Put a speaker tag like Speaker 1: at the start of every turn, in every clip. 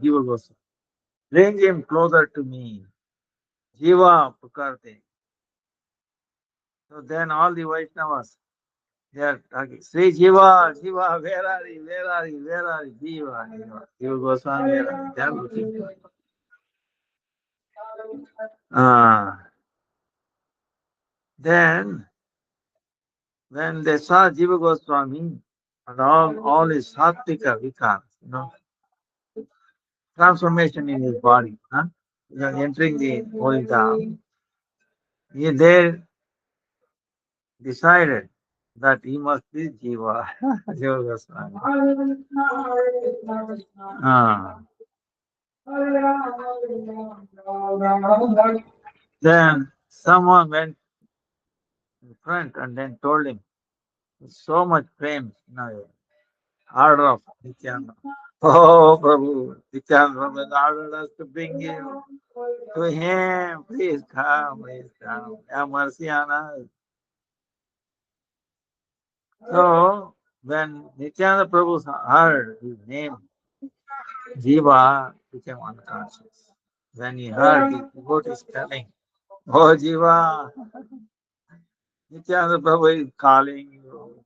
Speaker 1: Jiva Goswami. Bring him closer to me. Jiva Pukarte. So then all the Vaishnavas, they are talking. Sri Jiva, Jiva, where are you? Where are you? Where are you? Jiva, Jiva. Jiva Goswami, where are you? They are looking for him. Then, when they saw Jiva Goswami and all his sattvika vikars, transformation in his body, entering the holy town, they decided that he must be Jiva, Jiva Goswami. Ah. Then someone went in front and then told him, with so much fame, order of Nityananda. Oh, Prabhu, Nityananda Prabhu has ordered us to bring you to him. Please come, please come. Have mercy on us. So, when Nityananda Prabhu heard his name, Jiva became unconscious. When he heard the devotees telling, Oh Jiva, Nityananda Prabhu is calling you.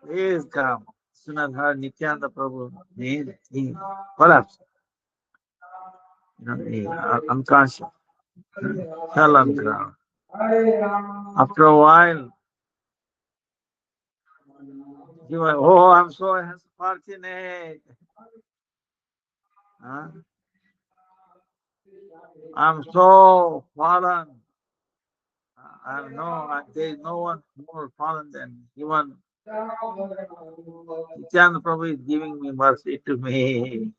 Speaker 1: Please come. As soon as heard Nityananda Prabhu name, he collapsed. He unconscious. Fell on the ground. After a while, Jiva, oh, I'm so fortunate. Huh? I'm so fallen. I know there is no one more fallen than even Nityananda Prabhu is giving me mercy to me.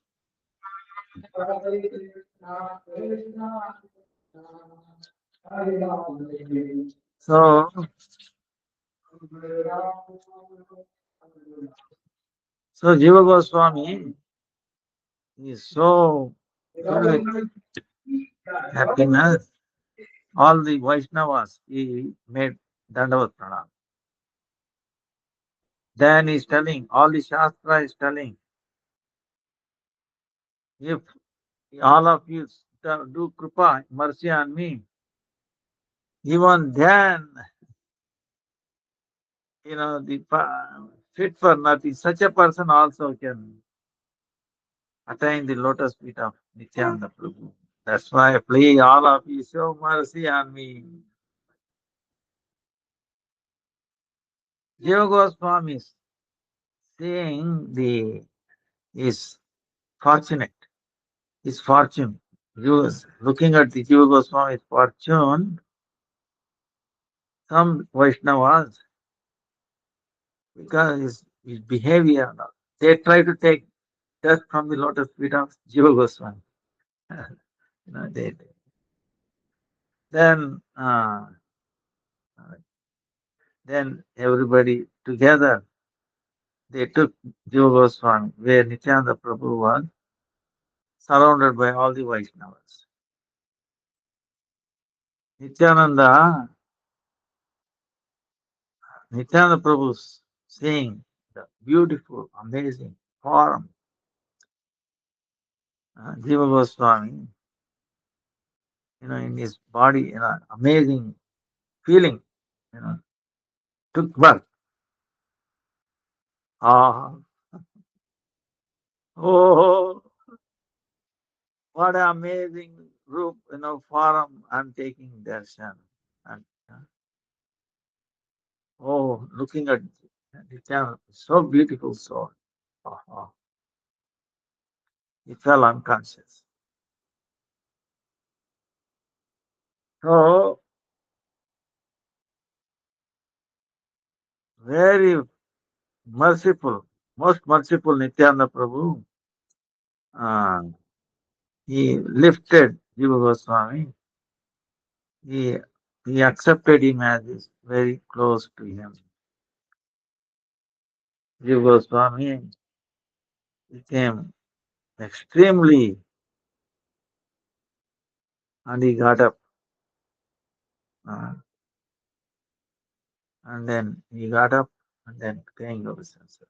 Speaker 1: So, Jiva Goswami is so filled with happiness. All the Vaishnavas, he made Dandavat Pranam. Then he's telling, all the Shastra is telling, if all of you do kripa, mercy on me, even then, the fit for nothing, such a person also can attain the lotus feet of Nityananda Prabhu. That's why please all of you show mercy on me. Jiva Goswami is seeing is fortunate, his fortune. He was looking at the Jiva Goswami's fortune. Some Vaishnavas, because his behavior, they try to take dust from the lotus feet of Jiva Goswami. They then then everybody together they took Jiva Goswami where Nityananda Prabhu was surrounded by all the Vaishnavas. Nityananda, Nityananda Prabhu seeing the beautiful, amazing form, Jiva Goswami, in his body, amazing feeling, you know, took birth. Ah, oh, what an amazing group, form I'm taking darshan. And, looking at Nityananda, so beautiful soul. Oh, he fell unconscious. So, very merciful, most merciful Nityananda Prabhu, uh, he lifted Jiva Goswami. He, he accepted him as his very close to him. Jiva Goswami became extremely, and he got up. Uh, and then he got up and then came over senses,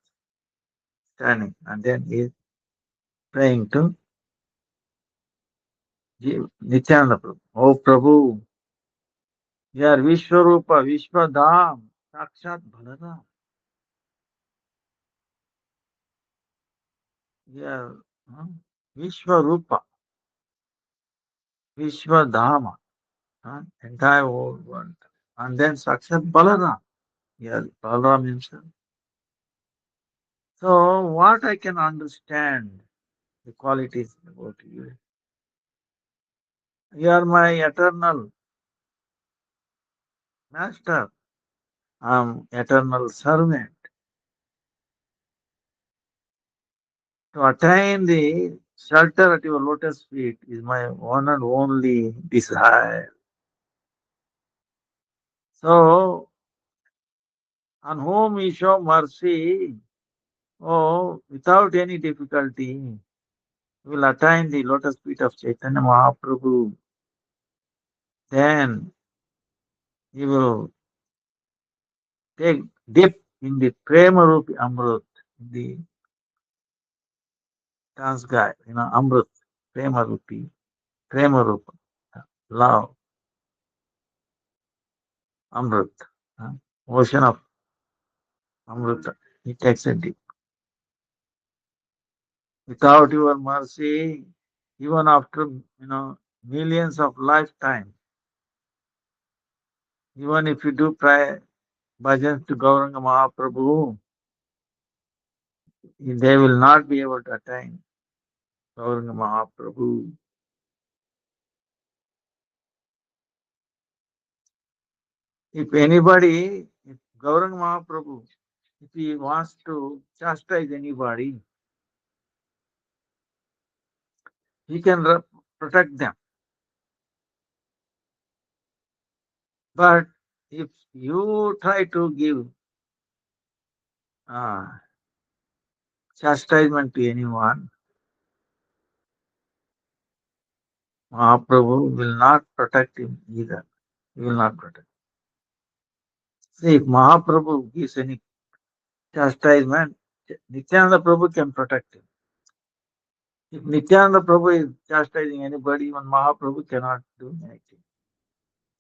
Speaker 1: standing. And then he praying to Nityananda Prabhu. Oh Prabhu, you are Vishwarupa, Vishwadham, Sakshat Balaram. You are Vishwarupa, Vishwadhama, entire whole world. And then Sakshat Balaram. You are Balaram himself. So what I can understand the qualities about you. You are my eternal master. I am eternal servant. To attain the shelter at your lotus feet is my one and only desire. So, on whom you show mercy, oh, without any difficulty, you will attain the lotus feet of Chaitanya Mahaprabhu. Then you will take dip in the Prema-rupi Amrut, in the Transgai, Amrut, Prema-rupi, Prema-rupa, love, Amrut, ocean of Amrut. It takes a dip. Without your mercy, even after millions of lifetimes, even if you do pray bhajans to Gauranga Mahaprabhu, they will not be able to attain Gauranga Mahaprabhu. If Gauranga Mahaprabhu, if he wants to chastise anybody, he can protect them. But if you try to give uh, chastisement to anyone, Mahaprabhu will not protect him either. He will not protect. See, if Mahaprabhu gives any chastisement, Nityananda Prabhu can protect him. If Nityananda Prabhu is chastising anybody, even Mahaprabhu cannot do anything,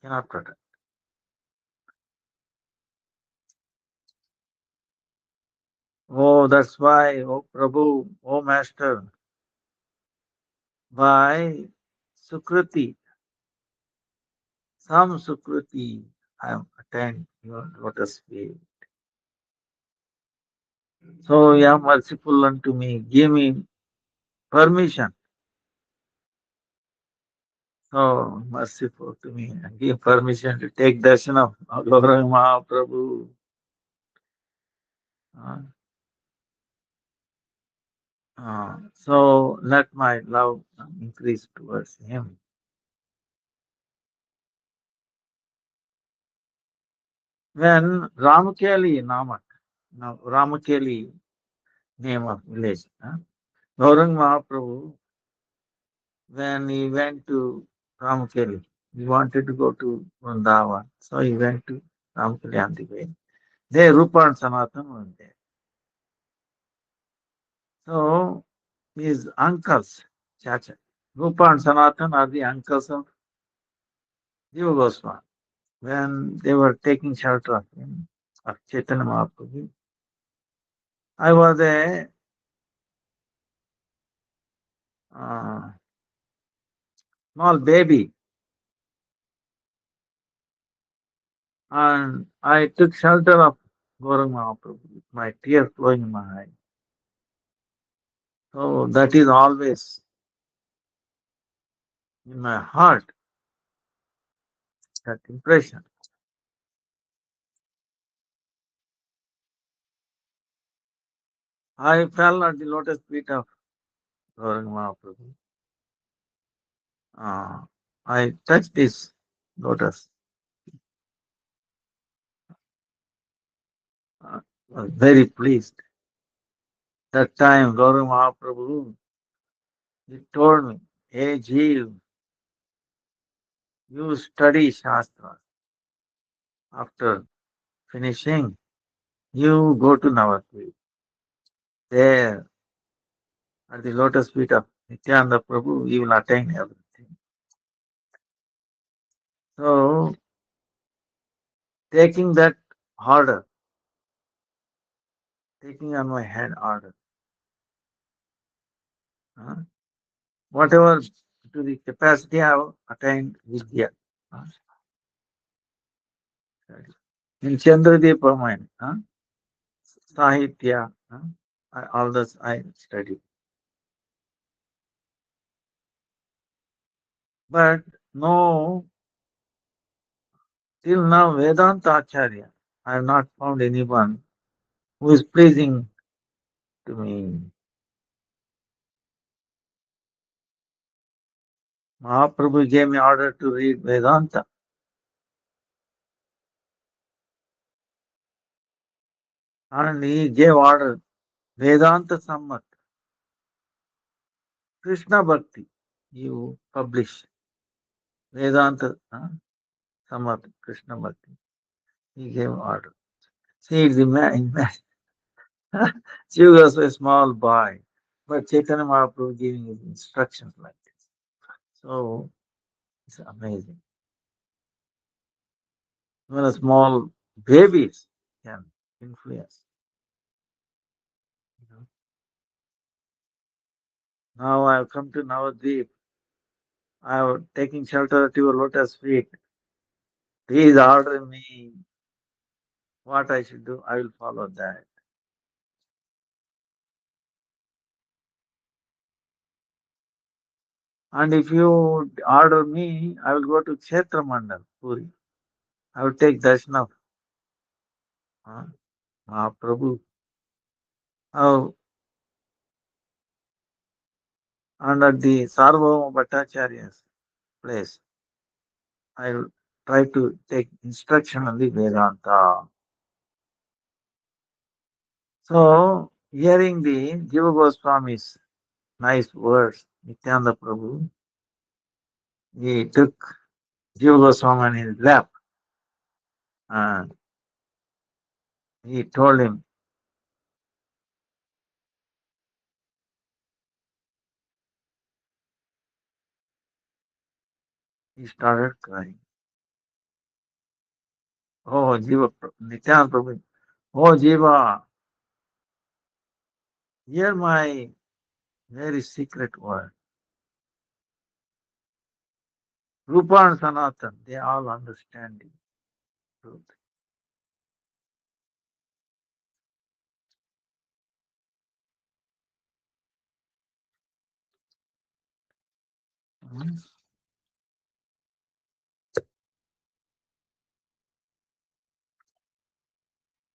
Speaker 1: cannot protect. Oh, that's why, oh Prabhu, oh Master, by Sukriti, some Sukriti, I am attained your lotus feet. So you are merciful unto me, give me permission. So merciful to me and give permission to take darshan of Gauranga Mahaprabhu. Uh, so let my love increase towards him. When Ramakeli Namak, now Ramakeli name of village, Gauranga Mahaprabhu, when he went to Ramakeli, he wanted to go to Vrindavan, so he went to Ramakeli on the way. There Rupa and Sanatan were there. So his uncles, Chacha, Rupa and Sanatan are the uncles of Jiva Goswami. When they were taking shelter of him, of Chaitanya Mahaprabhu, I was a uh, small baby and I took shelter of Gauranga Mahaprabhu with my tears flowing in my eyes. So that is always in my heart, that impression. I fell at the lotus feet of Gauranga Mahaprabhu. I touched this lotus. Was very pleased. That time, Gauranga Mahaprabhu, he told me, hey Jeev, you study Shastra. After finishing, you go to Navadvip. There, at the lotus feet of Nityananda Prabhu, he will attain everything. So, taking that order, taking on my head order, huh? Whatever to the capacity I have attained Vidya. Huh? In Chandradepa mind, huh? Sahitya, huh? All this I study. But no, till now Vedanta Acharya, I have not found anyone who is pleasing to me. Mahaprabhu gave me order to read Vedanta, and he gave order Vedanta Sammat, Krishna Bhakti. You publish Vedanta Sammat, Krishna Bhakti. He gave order. See, it's imagine. She was a small boy, but Chaitanya Mahaprabhu giving his instructions like this. So it's amazing. Even a small babies can influence. You know. Now I have come to Navadvip. I am taking shelter at your lotus feet. Please order me what I should do. I will follow that. And if you order me, I will go to Kshetra Mandal, Puri. I will take darshan of uh, Mahaprabhu. Oh, and at the Sarvabhauma Bhattacharya's place, I will try to take instruction on the Vedanta. So, hearing the Jiva Goswami's nice words, Nityananda Prabhu, he took Jiva Goswami on his lap and he told him, he started crying. Oh, Nityananda Prabhu, oh Jiva, hear my very secret word. Rupa and Sanatan, they all understand the truth. Hmm?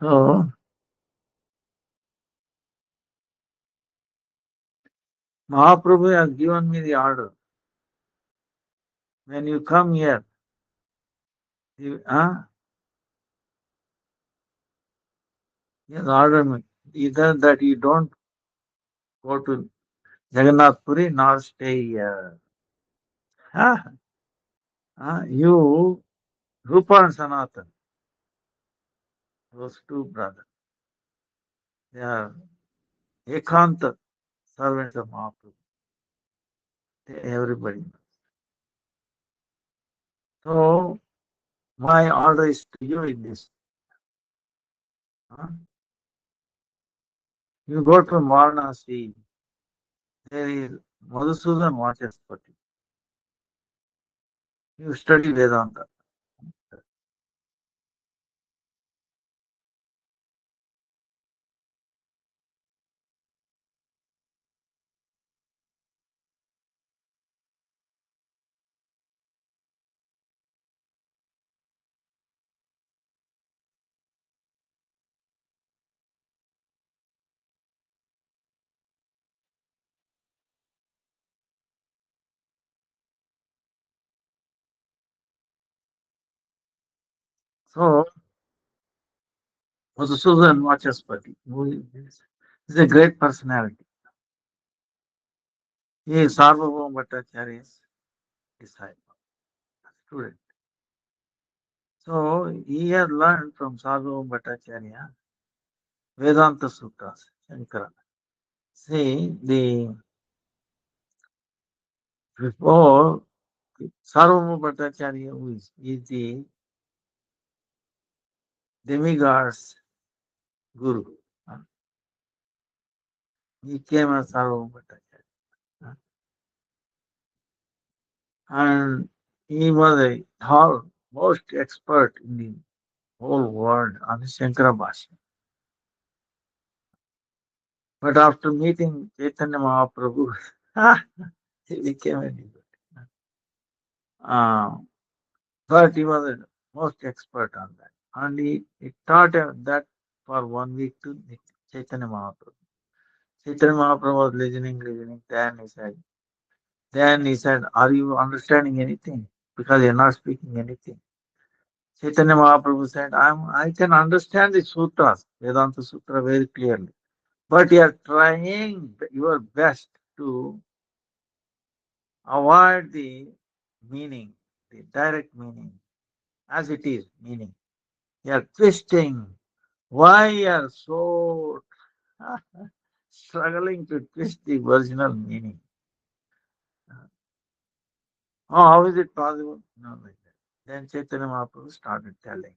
Speaker 1: So, Mahaprabhu has given me the order. When you come here, he has ordered me either that you don't go to Jagannath Puri nor stay here. Huh? You, Rupa and Sanatan, those two brothers, they are Ekanta servants of Mahaprabhu. Everybody knows. So, my order is to you in this. Huh? You go to Varanasi, there is Madhusudan Vachaspati. You study Vedanta. So, Madhusudan Vachaspati, is a great personality. He is Sarvabhauma Bhattacharya's disciple, student. So, he has learned from Sarvabhauma Bhattacharya Vedanta Sutras, Shankara. See, the before Sarvabhauma Bhattacharya, is the demigod's guru. uh, He came as Sarvabhauma Bhattacharya. uh, And he was a most expert in the whole world on the Shankara Bhasha. But after meeting Chaitanya Mahaprabhu, he became a devotee. Uh, but he was the most expert on that. And he taught that for 1 week to Chaitanya Mahaprabhu. Chaitanya Mahaprabhu was listening. Then he said, are you understanding anything? Because you're not speaking anything. Chaitanya Mahaprabhu said, I can understand the sutras, Vedanta Sutra very clearly. But you are trying your best to avoid the meaning, the direct meaning, as it is meaning. You are twisting. Why you are so struggling to twist the original meaning? Oh, how is it possible? No, like that. Then Chaitanya Mahaprabhu started telling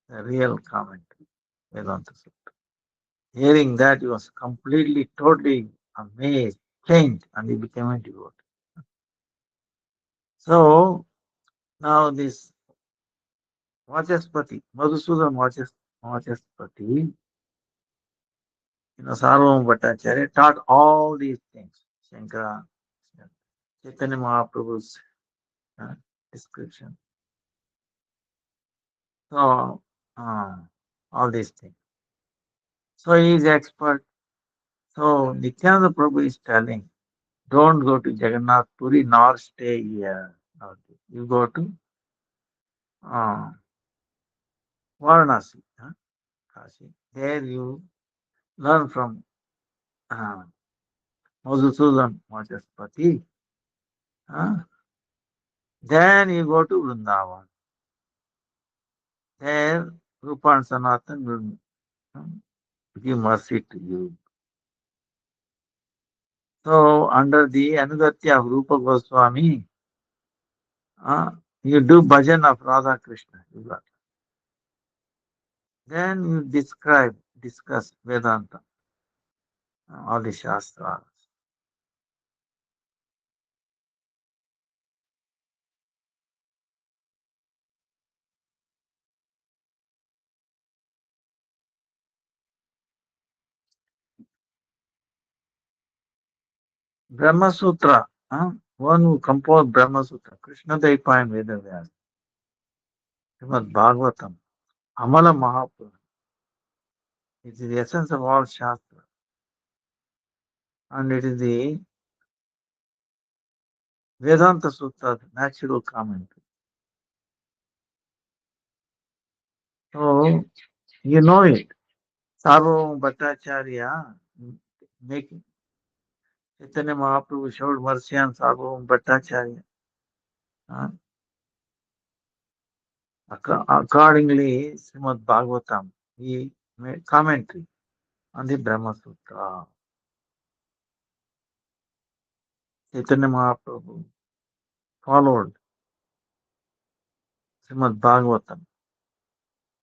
Speaker 1: the real commentary, Vedanta Sutra. Hearing that, he was completely, totally amazed, changed, and he became a devotee. So now this Vachaspati, Madhusudan Vachaspati, Sarvabhauma Bhattacharya taught all these things. Shankara, Chaitanya Mahaprabhu's uh, description. So, all these things. So he is expert. So Nityananda Prabhu is telling, don't go to Jagannath Puri nor stay here. You go to uh, Varanasi, Kashi. There you learn from uh, Madhusudan Vachaspati. Uh, then you go to Vrindavan. There, Rupa and Sanatan will give mercy to you. So, under the Anugatya of Rupa Goswami, uh, you do bhajan of Radha Krishna. Then you discuss Vedanta, all the Shastras. Brahma Sutra, one who composed Brahma Sutra, Krishna Daipa and Vedavyas, Srimad Bhagavatam, Amala Mahaprabhu. It is the essence of all Shastra. And it is the Vedanta Sutra, the natural commentary. So, you know it. Sarvabhauma Bhattacharya making Chaitanya Mahaprabhu showed mercy on Sarvabhauma Bhattacharya. Uh, accordingly, Srimad Bhagavatam, he made commentary on the Brahma Sutra. Chaitanya Mahaprabhu followed Srimad Bhagavatam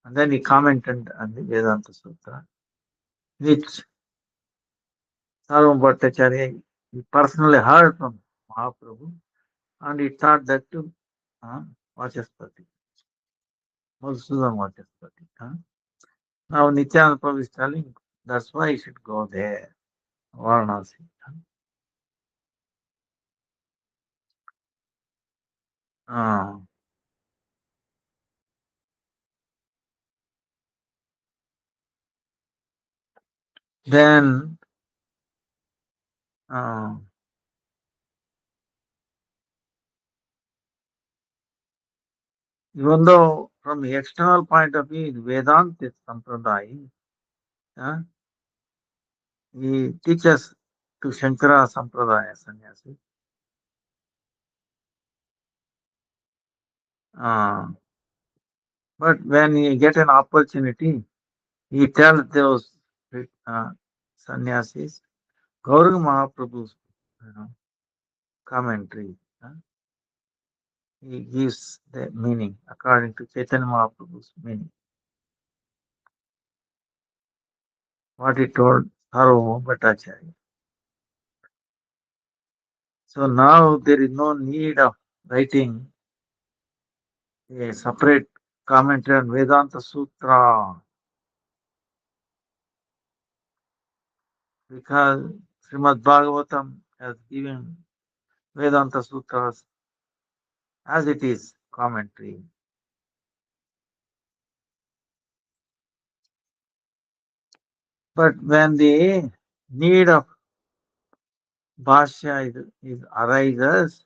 Speaker 1: and then he commented on the Vedanta Sutra, which Sarvabhauma Bhattacharya he personally heard from Mahaprabhu and he taught that to Vachaspati, Madhusudan Vachaspati. Now Nityananda Prabhu is telling that's why you should go there, Varanasi. Uh, then, uh, even though from the external point of view, Vedanta is Sampradaya, uh, he teaches to Shankara Sampradaya sannyasi. Uh, but when he get an opportunity, he tells those uh, sannyasis Gauranga Mahaprabhu's you know, commentary. He gives the meaning according to Chaitanya Mahaprabhu's meaning. What he told Sarvabhauma Bhattacharya. So now there is no need of writing a separate commentary on Vedanta Sutra because Srimad Bhagavatam has given Vedanta Sutras as it is commentary. But when the need of Bhashya arises,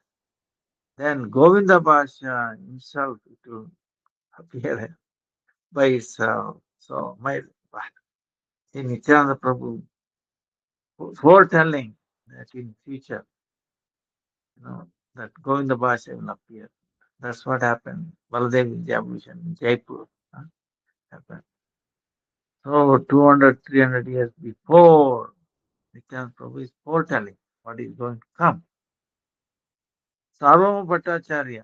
Speaker 1: then Govinda Bhashya himself it will appear by itself. So my in Nityananda Prabhu foretelling that in future, that Govinda Bhashya will appear. That's what happened. Baladev Vidyabhushan in Jaipur happened. So 200, 300 years before, Nityananda Prabhu is foretelling what is going to come. Sarvabhauma Bhattacharya,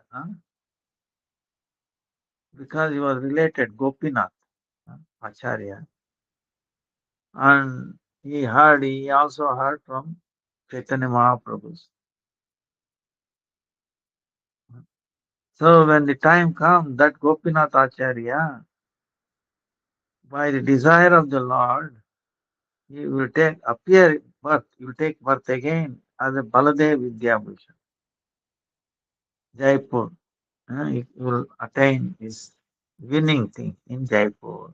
Speaker 1: because he was related Gopinath Acharya, and he also heard from Chaitanya Mahaprabhu. So when the time comes, that Gopinath Acharya, by the desire of the Lord, he will he will take birth again as a Baladev Vidyabhushan, Jaipur. He will attain his winning thing in Jaipur.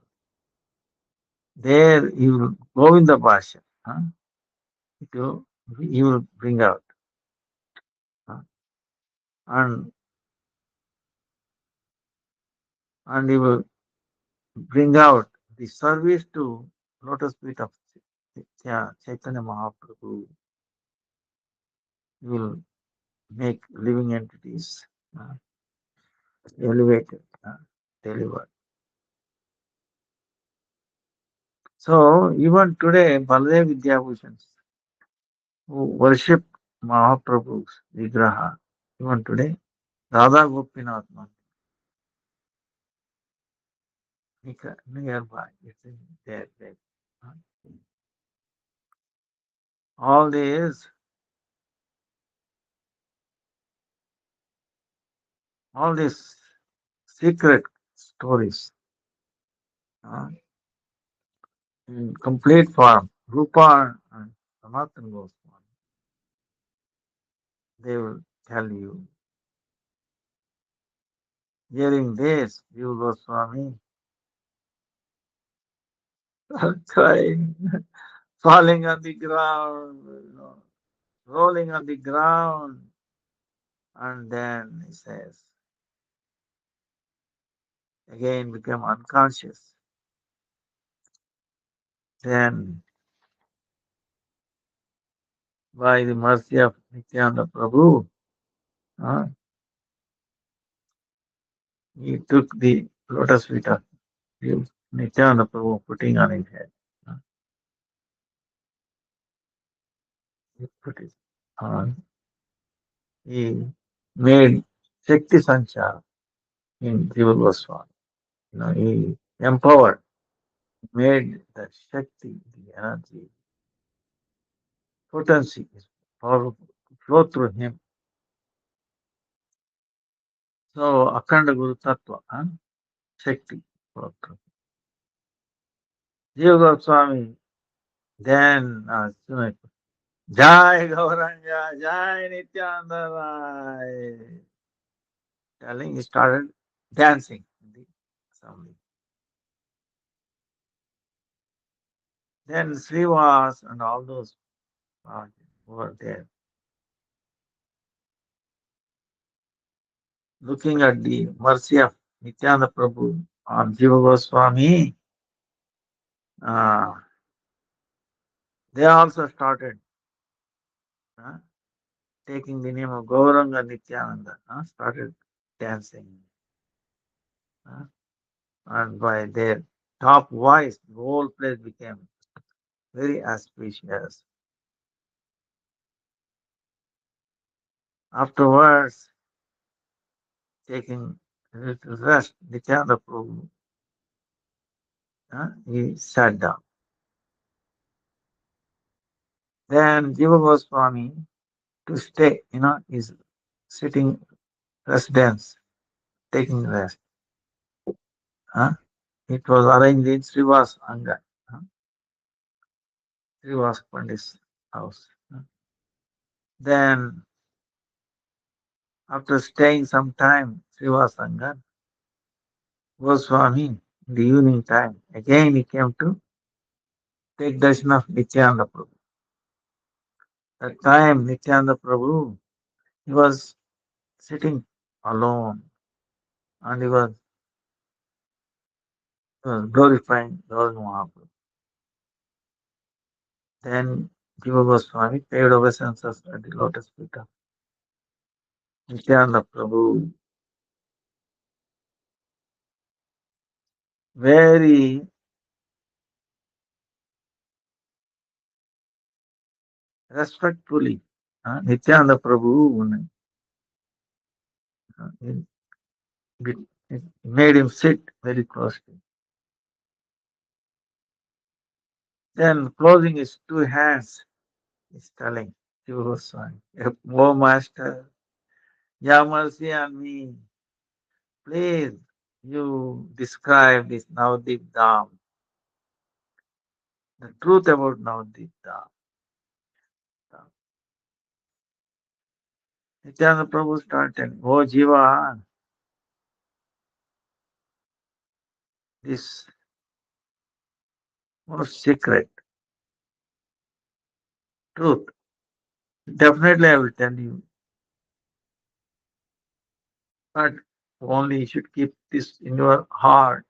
Speaker 1: There he will go in the Bhasha. It will, he will bring out. uh, and, and he will bring out the service to lotus feet of Chaitanya Mahaprabhu. He will make living entities uh, elevated, delivered. So even today, Baladev Vidyabhushans who worship Mahaprabhu's Vigraha, even today, Radha Gopinath nearby, it's in there. Uh, All these, all these secret stories uh, in complete form, Rupa and Sanatana Goswami, they will tell you. Hearing this, Jiva Goswami crying, falling on the ground, rolling on the ground, and then he says, again become unconscious. Then, by the mercy of Nityananda Prabhu, uh, he took the lotus feet of Nityananda Prabhu putting on his head. Uh, he put it on. He made Shakti Sanchar in Jiva Goswami. He empowered, made the Shakti, the energy, potency is powerful, flow through him. So, Akhanda Guru Tattva, Shakti, flow through. Jiva Goswami, then, Jai Gauranga, Jai Nityananda Rai. Telling, he started dancing in the assembly. Then Srivas and all those who were there, looking at the mercy of Nityananda Prabhu on Jiva Goswami, uh, they also started uh, taking the name of Gauranga Nityananda, started dancing. uh, and by their top voice, the whole place became very auspicious. Afterwards, taking a little rest, Nityananda Prabhu, he sat down. Then Jiva Goswami to stay, is sitting residence, taking rest. Huh? It was arranged in Srivas Anga, huh? Srivas Pandit's house. Huh? Then, after staying some time, Srivas Anga, Goswami, in the evening time, again he came to take darshan of Nityananda Prabhu. That time, Nityananda Prabhu, he was sitting alone and he was glorifying Lord Mahaprabhu. Then Jiva Goswami paid obeisances at the lotus feet of Nityananda Prabhu. Very respectfully, Nityananda Prabhu it, it made him sit very closely. Then, closing his two hands, he's telling Jiva Goswami, "Oh Master, have mercy on me. Please, you describe this Navadip Dham, the truth about Navadip Dham." Nityananda Prabhu started telling, "Oh Jiva, this most secret truth, definitely I will tell you, but only you should keep this in your heart.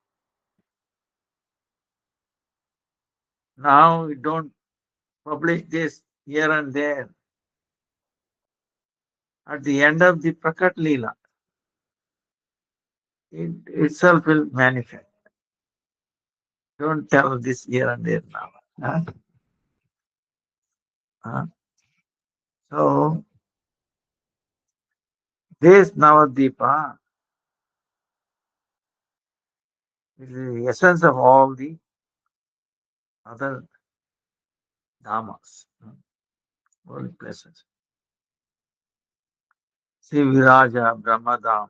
Speaker 1: Now you don't publish this here and there. At the end of the Prakat Leela, it itself will manifest. Don't tell this here and there now. Huh? Huh? So, this Navadipa is the essence of all the other dhamas, holy places. See Viraja, Brahmadam,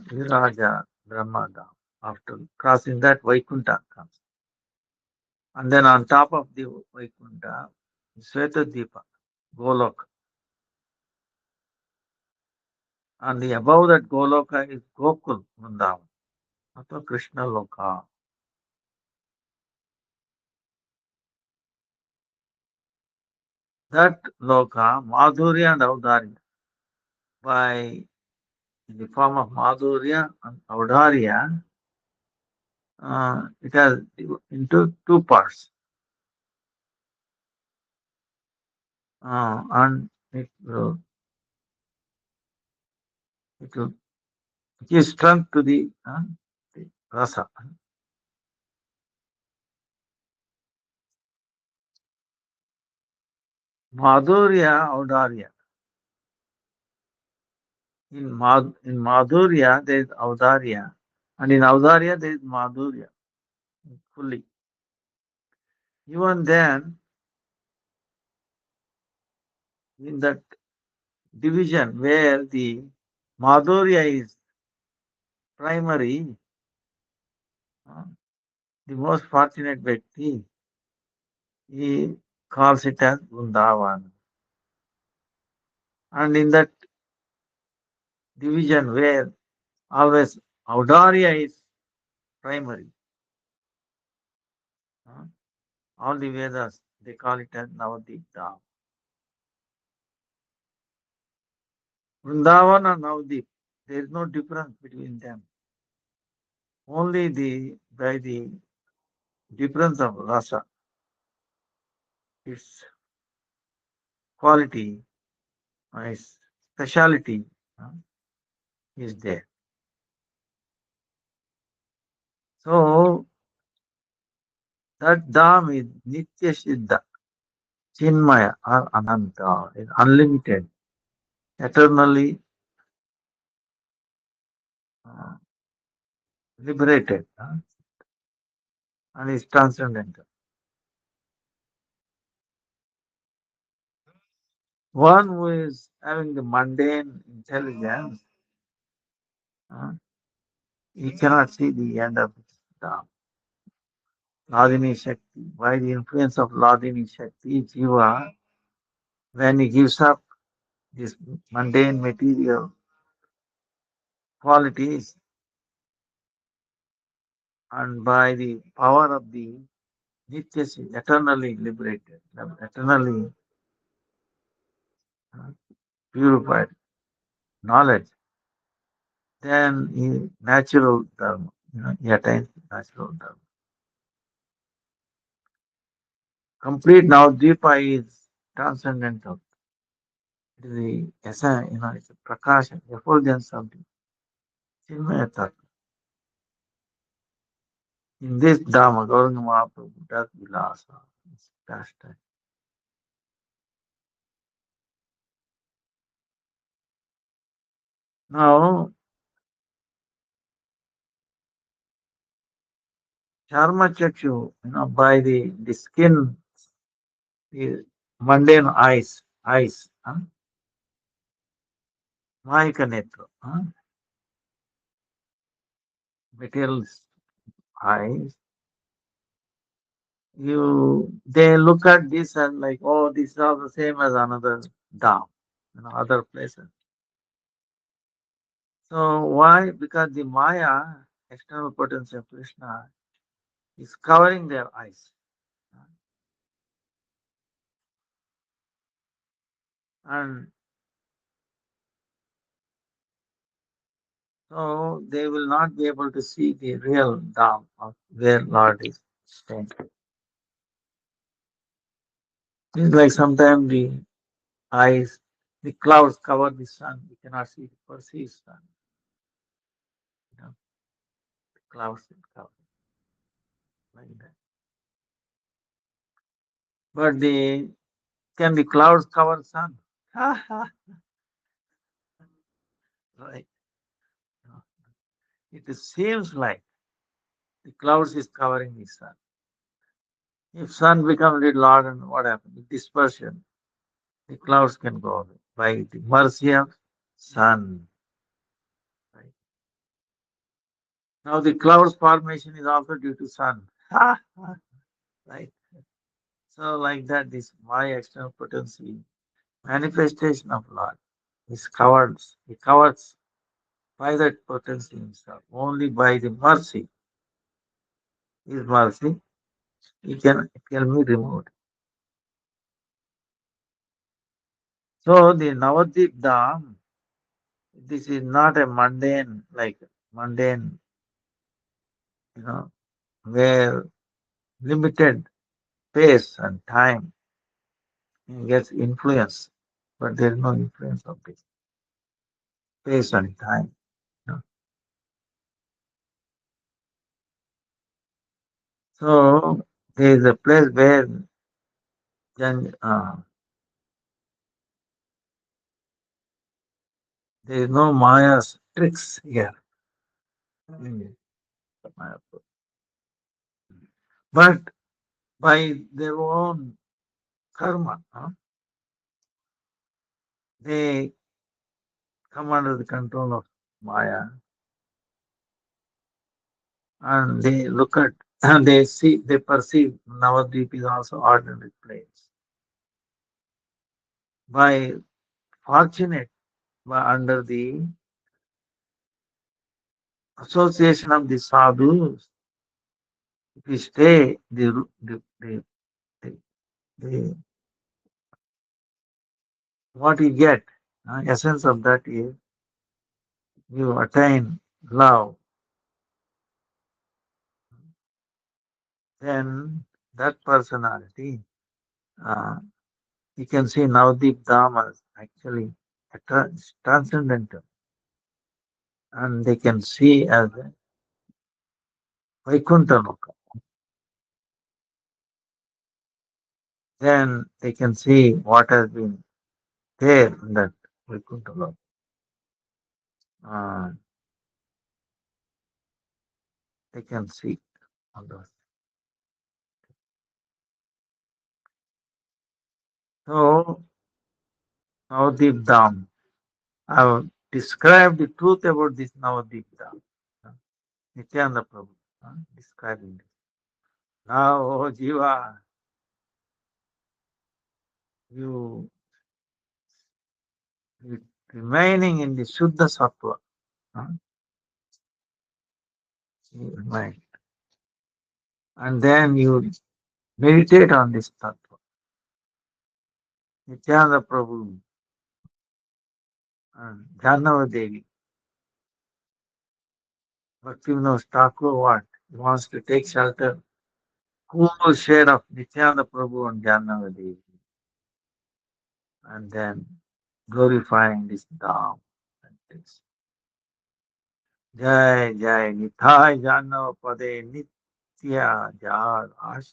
Speaker 1: Viraja, Brahmadam. After crossing that, Vaikuntha comes. And then on top of the Vaikuntha, Svetadipa, Goloka. And the above that Goloka is Gokul Vrindavan, Atha Krishna Loka. That Loka, Madhurya and Audharya, by in the form of Madhurya and Audharya, it has into two parts. And it will give strength to the rasa. Madhurya, Audharya. In Madhurya there is Audharya, and in Audharya there is Madhurya fully. Even then, in that division where the Madhurya is primary, uh, the most fortunate Vyakti, he calls it as Vrindavan. And in that division where always Audharya is primary, uh, all the Vedas, they call it as Navadip Dham. Vrindavan and Navadip, there is no difference between them. Only by the difference of rasa, its quality, its speciality uh, is there. So that dham is Nitya Siddha. Chinmaya or Ananta is unlimited, eternally uh, liberated, and is transcendental. One who is having the mundane intelligence, uh, he cannot see the end of the Ladini Shakti. By the influence of Ladini Shakti, Jiva, when he gives up this mundane material qualities, and by the power of the Nityasi, eternally liberated, eternally uh, purified knowledge, then he natural dharma, he attains natural dharma. Complete now Dvipa is transcendental. It is the essence, it's a prakasha, effulgence of the Chinmaya Tattva. In this Dharma, Gauranga Mahaprabhu does vilasa, it's pastime. Now, Charma Chakshu, by the skin, the mundane eyes, Mahika Netra, material eyes, they look at this and like, oh, this is all the same as another dam, other places. So why? Because the Maya, external potency of Krishna, is covering their eyes. And so they will not be able to see the real dam of where Lord is staying. It's like sometimes the eyes, the clouds cover the sun. We cannot see, perceive sun. The clouds will cover like that. But can the clouds cover sun? Right. No. It seems like the clouds is covering the sun. If sun becomes little hardened, what happens? Dispersion. The clouds can go away by the mercy of sun. Right? Now the clouds formation is also due to sun. Right? So like that, this my external potency, manifestation of Lord, is covered. He covers by that potency himself. Only by the mercy, his mercy, it can be removed. So the Navadip Dham, this is not a mundane, you know, where limited space and time gets influence, but there is no influence of this space and time. you know. So there is a place where there is no Maya's tricks here. Mm. But by their own karma, they come under the control of Maya and they look at and they see, they perceive Navadvip is also ordinary place. By fortunate, by under the association of the sadhus, if you stay, the what you get, essence of that is you attain love, then that personality, uh, you can see Navdeep Dhamas actually transcendental and they can see as a Vaikuntha Loka. then they can see what has been there in that Vaikuntha. Uh, they can see all those. So, Navadip Dham. I have described the truth about this Navadip Dham. uh, Nityananda Prabhu describing this. Now, oh Jiva, you, you remaining in the Shuddha Sattva, uh, you remain. And then you meditate on this Tattva. Nityananda Prabhu and Janava Devi, Bhaktivinoda Thakur, what? He wants to take shelter, cool shade of Nityananda Prabhu and Janava Devi, and then glorifying this Dham. And this. Jai Jai Nithai Janava Pade Nitya Jar Ash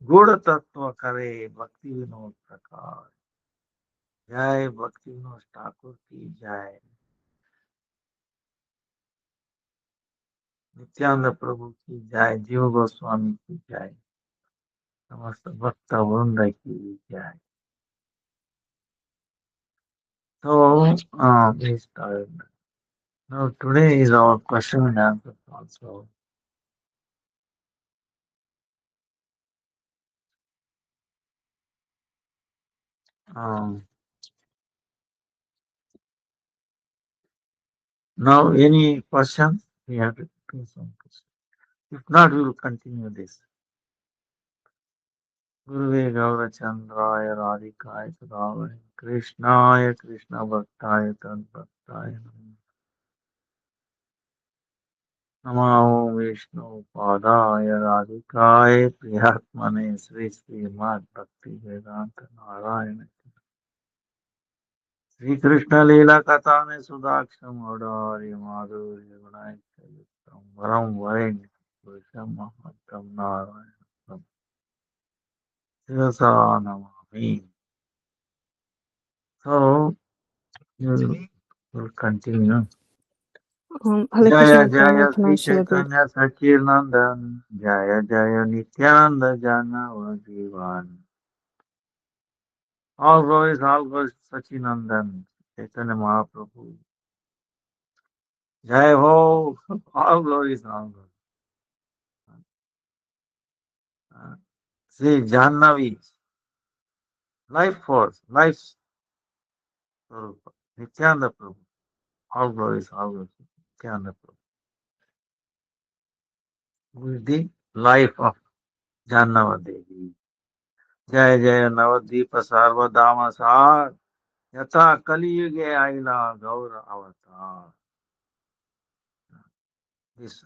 Speaker 1: Gura Tattva Kare Bhakti Vinod Prakar. Jai Bhakti Vinod Thakur ki Jai. Nityananda Prabhu ki Jai. Jiva Goswami ki Jai. समस्त भक्त वृंद की जय. So, we started. Now, today is our question and answer also. Um, Now, any questions? We have to do some questions. If not, we will continue this. Gurve Gaurachandraya Radhikaya Sudhavaya Krishnaya Krishna Bhaktaya Tad Bhaktaya Namo Vishnu Padaya Radhikaya Priyatmane Sri Sri Mad Bhakti Vedanta Narayana Shri Krishna लीला कथा में सुदाक्षम औदार्य माधुर्य गुणायुक्तम वरम वरेण्य पुरुषम महत्तम नारायण शिरसा Namami. So we'll continue.
Speaker 2: Hare
Speaker 1: Jaya
Speaker 2: Krishna
Speaker 1: Jaya
Speaker 2: Prarthana
Speaker 1: Sri
Speaker 2: Shilaguru.
Speaker 1: Chaitanya Sachir Nandan Jaya Jaya Nityananda Jana Vajivan. All glories Sachinandan Chaitanya Mahaprabhu. Jai Ho, all glories, all glories. Sri Jannavi, life force, life Swarupa, Nityananda Prabhu, all glories, Nityananda Prabhu. Who is the life of Jannava Devi. Jaya Jaya Navadvipa Sarvadama Sar, Yata Kali Yuge Aila Gaura Avatar. This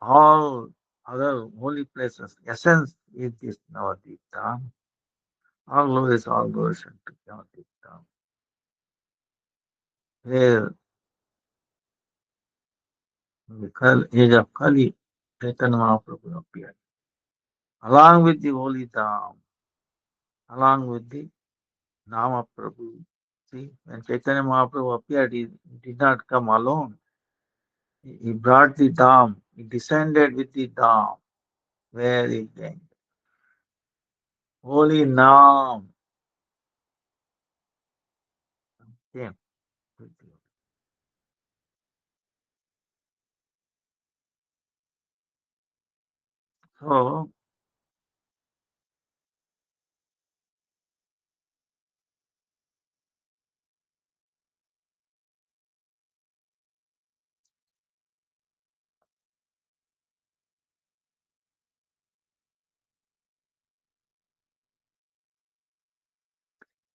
Speaker 1: all other holy places, essence is this Navadvip Dham. All glories to Navadvip Dham. Where in the age of Kali, Chaitanya Mahaprabhu appeared, along with the holy Dham, along with the Nama Prabhu. See, when Chaitanya Mahaprabhu appeared, he did not come alone. He brought the Dham, he descended with the Dham. Where he came. Holy Nam came with the. So,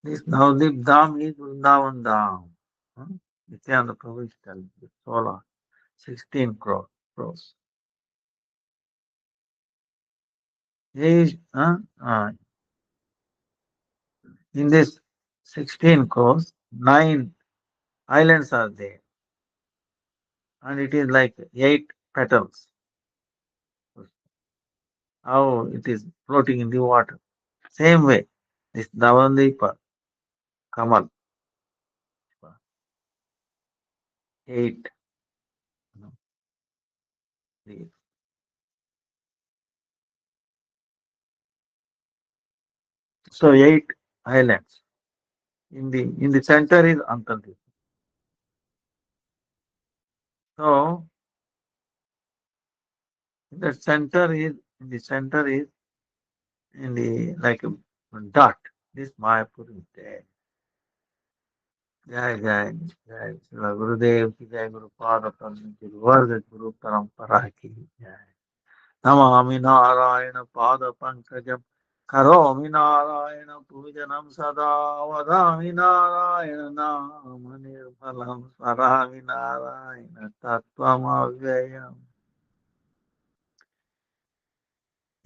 Speaker 1: this Navadip Dham is Vrindavan Dham. Nityananda Prabhu is telling the solar 16 crores. Is, in this 16 crores, 9 islands are there. And it is like 8 petals. How it is floating in the water. Same way. This Navandip Kamal, 8. You know, the- so 8 islands. In the center is Antarctica. So in the center is in the like a dot. This Mayapur is there. Jai Jai Jai Srila Gurudev ki Jai Guru Pada Padma ki Varga Guru Parampara ki Jai. Namami Narayana Pada Pankajam Karomi Narayana Pujanam Sada Vadami Narayana Nama Nirmalam Sarami Narayana Tattvam Avyayam.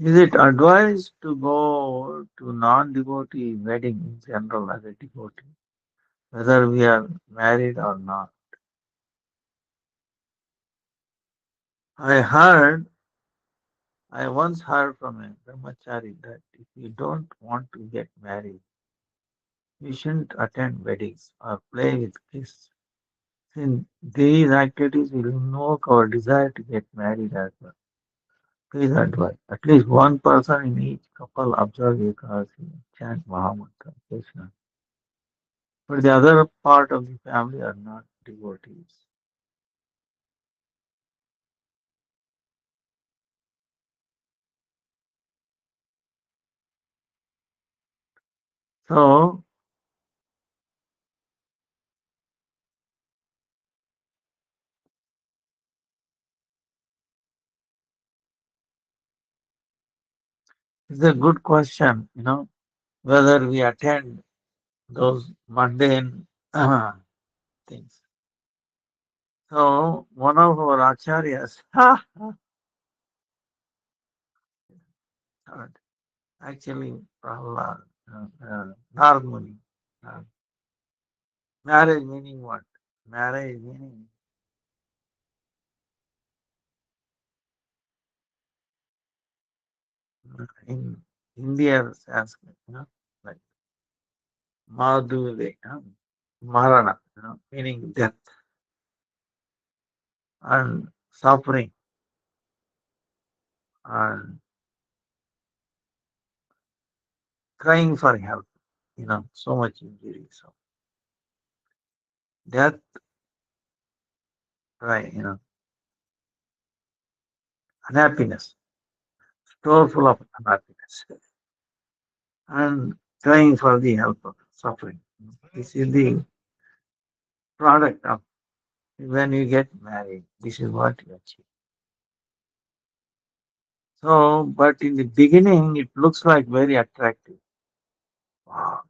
Speaker 1: Is it advised to go to non-devotee wedding in general as a devotee, whether we are married or not? I heard, I once heard from a brahmachari that if you don't want to get married, you shouldn't attend weddings or play with kids. Since these activities will invoke our desire to get married as well. Please advise. At least one person in each couple observe Ekadasi, chant Mahamantra, Krishna. But the other part of the family are not devotees. So, it's a good question, whether we attend those mundane things. So, one of our acharyas, actually, Prahlad, Narad Muni, uh, marriage meaning what? Marriage meaning in India Sanskrit, like Madhule, Marana, meaning death and suffering and crying for help, so much injury. So death, cry, unhappiness, store full of unhappiness, and crying for the help of suffering. This is the product of when you get married. This is what you achieve. So, but in the beginning, it looks like very attractive. Wow,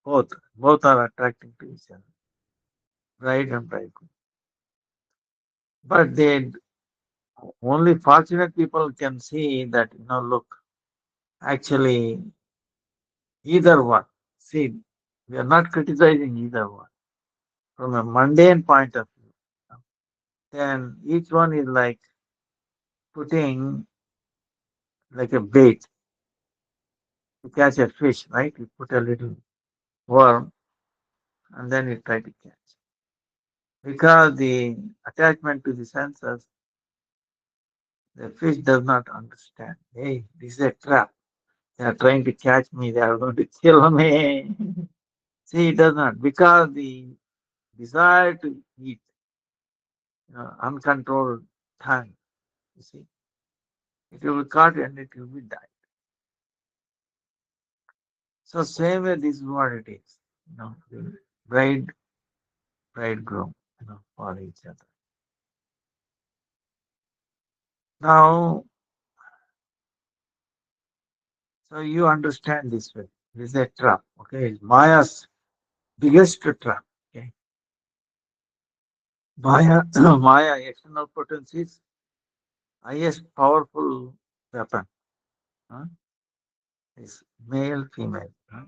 Speaker 1: both are attractive to each other, bride and bridegroom. But they only fortunate people can see that, look, actually, either one. See, we are not criticizing either one. From a mundane point of view, then each one is like putting like a bait to catch a fish, right? You put a little worm and then you try to catch. Because the attachment to the senses, the fish does not understand. Hey, this is a trap. They are trying to catch me. They are going to kill me. See, it does not. Because the desire to eat, uncontrolled time, you see, it will be caught and it will be died. So same way, this is what it is. The bride, bridegroom, for each other. Now, so you understand this way. This is a trap. Okay, it's Maya's biggest trap. Okay, Maya, Maya, external potencies, highest powerful weapon. Huh? Is male, female. Huh?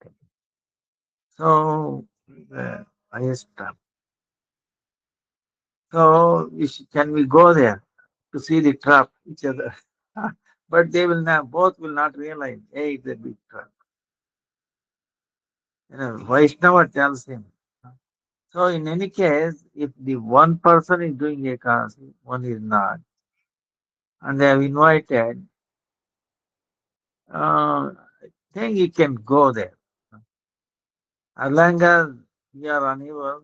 Speaker 1: Okay. So the highest trap. So can we go there to see the trap each other? But they will not. Both will not realize. Hey, it's a big trap. Vaishnava tells him. So in any case, if the one person is doing Ekadasi, one is not, and they have invited, I think you can go there. As long as you are on your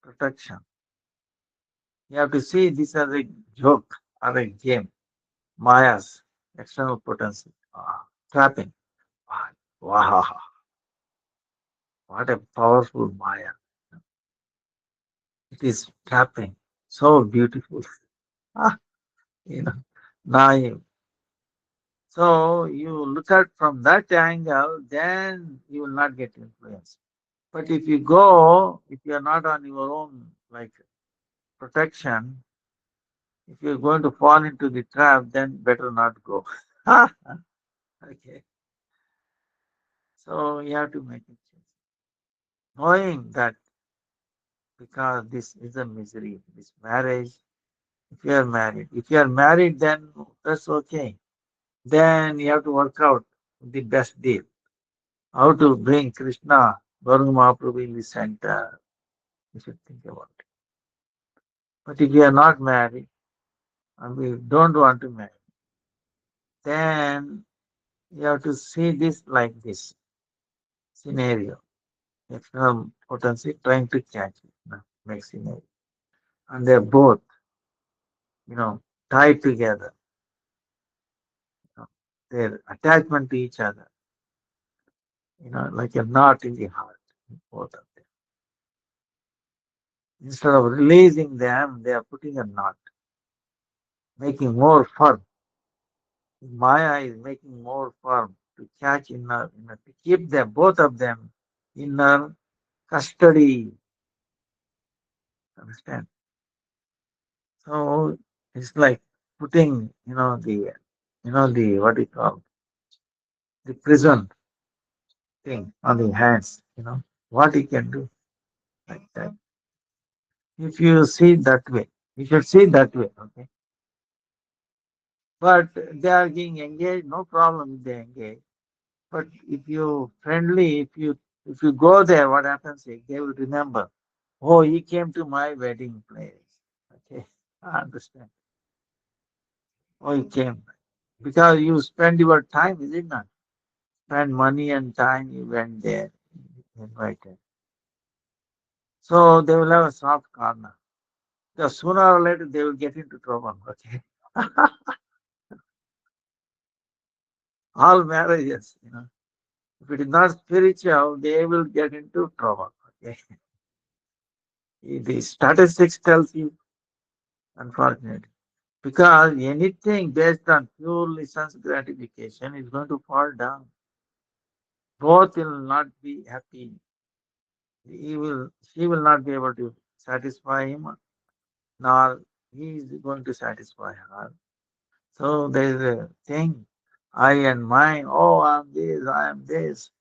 Speaker 1: protection. You have to see this as a joke or a game. Maya's external potency. Trapping. Wow, what a powerful Maya. It is trapping. So beautiful. Ah, you know, naive. So you look at from that angle, then you will not get influenced. But if you go, if you are not on your own like protection, if you're going to fall into the trap, then better not go. Okay. So you have to make a choice. Knowing that because this is a misery, this marriage, if you are married. If you are married, then that's okay. Then you have to work out the best deal. How to bring Krishna, Gauranga Mahaprabhu in the center. You should think about it. But if you are not married and we don't want to marry, then you have to see this like this scenario. External potency trying to catch it, make scenario. And they're both, you know, tied together. You know, their attachment to each other, like a knot in the heart, both of them. Instead of releasing them, they are putting a knot, making more firm. Maya is making more firm to catch to keep them, both of them, in her custody. Understand? So it's like putting, what do you call the prison thing on the hands. What he can do like that. If you see that way, you should see that way. Okay, but they are getting engaged. No problem if they engage. But if you friendly, if you go there, what happens is they will remember. Oh, he came to my wedding place. Okay, I understand. Oh, he came because you spend your time, is it not? Spend money and time. You went there, invited. So they will have a soft corner. Because sooner or later they will get into trouble. Okay, all marriages, if it is not spiritual, they will get into trouble. Okay, the statistics tells you, unfortunately. Because anything based on purely sense gratification is going to fall down. Both will not be happy. She will not be able to satisfy him, nor he is going to satisfy her. So there is a thing, I and mine. Oh, I'm this, I am this.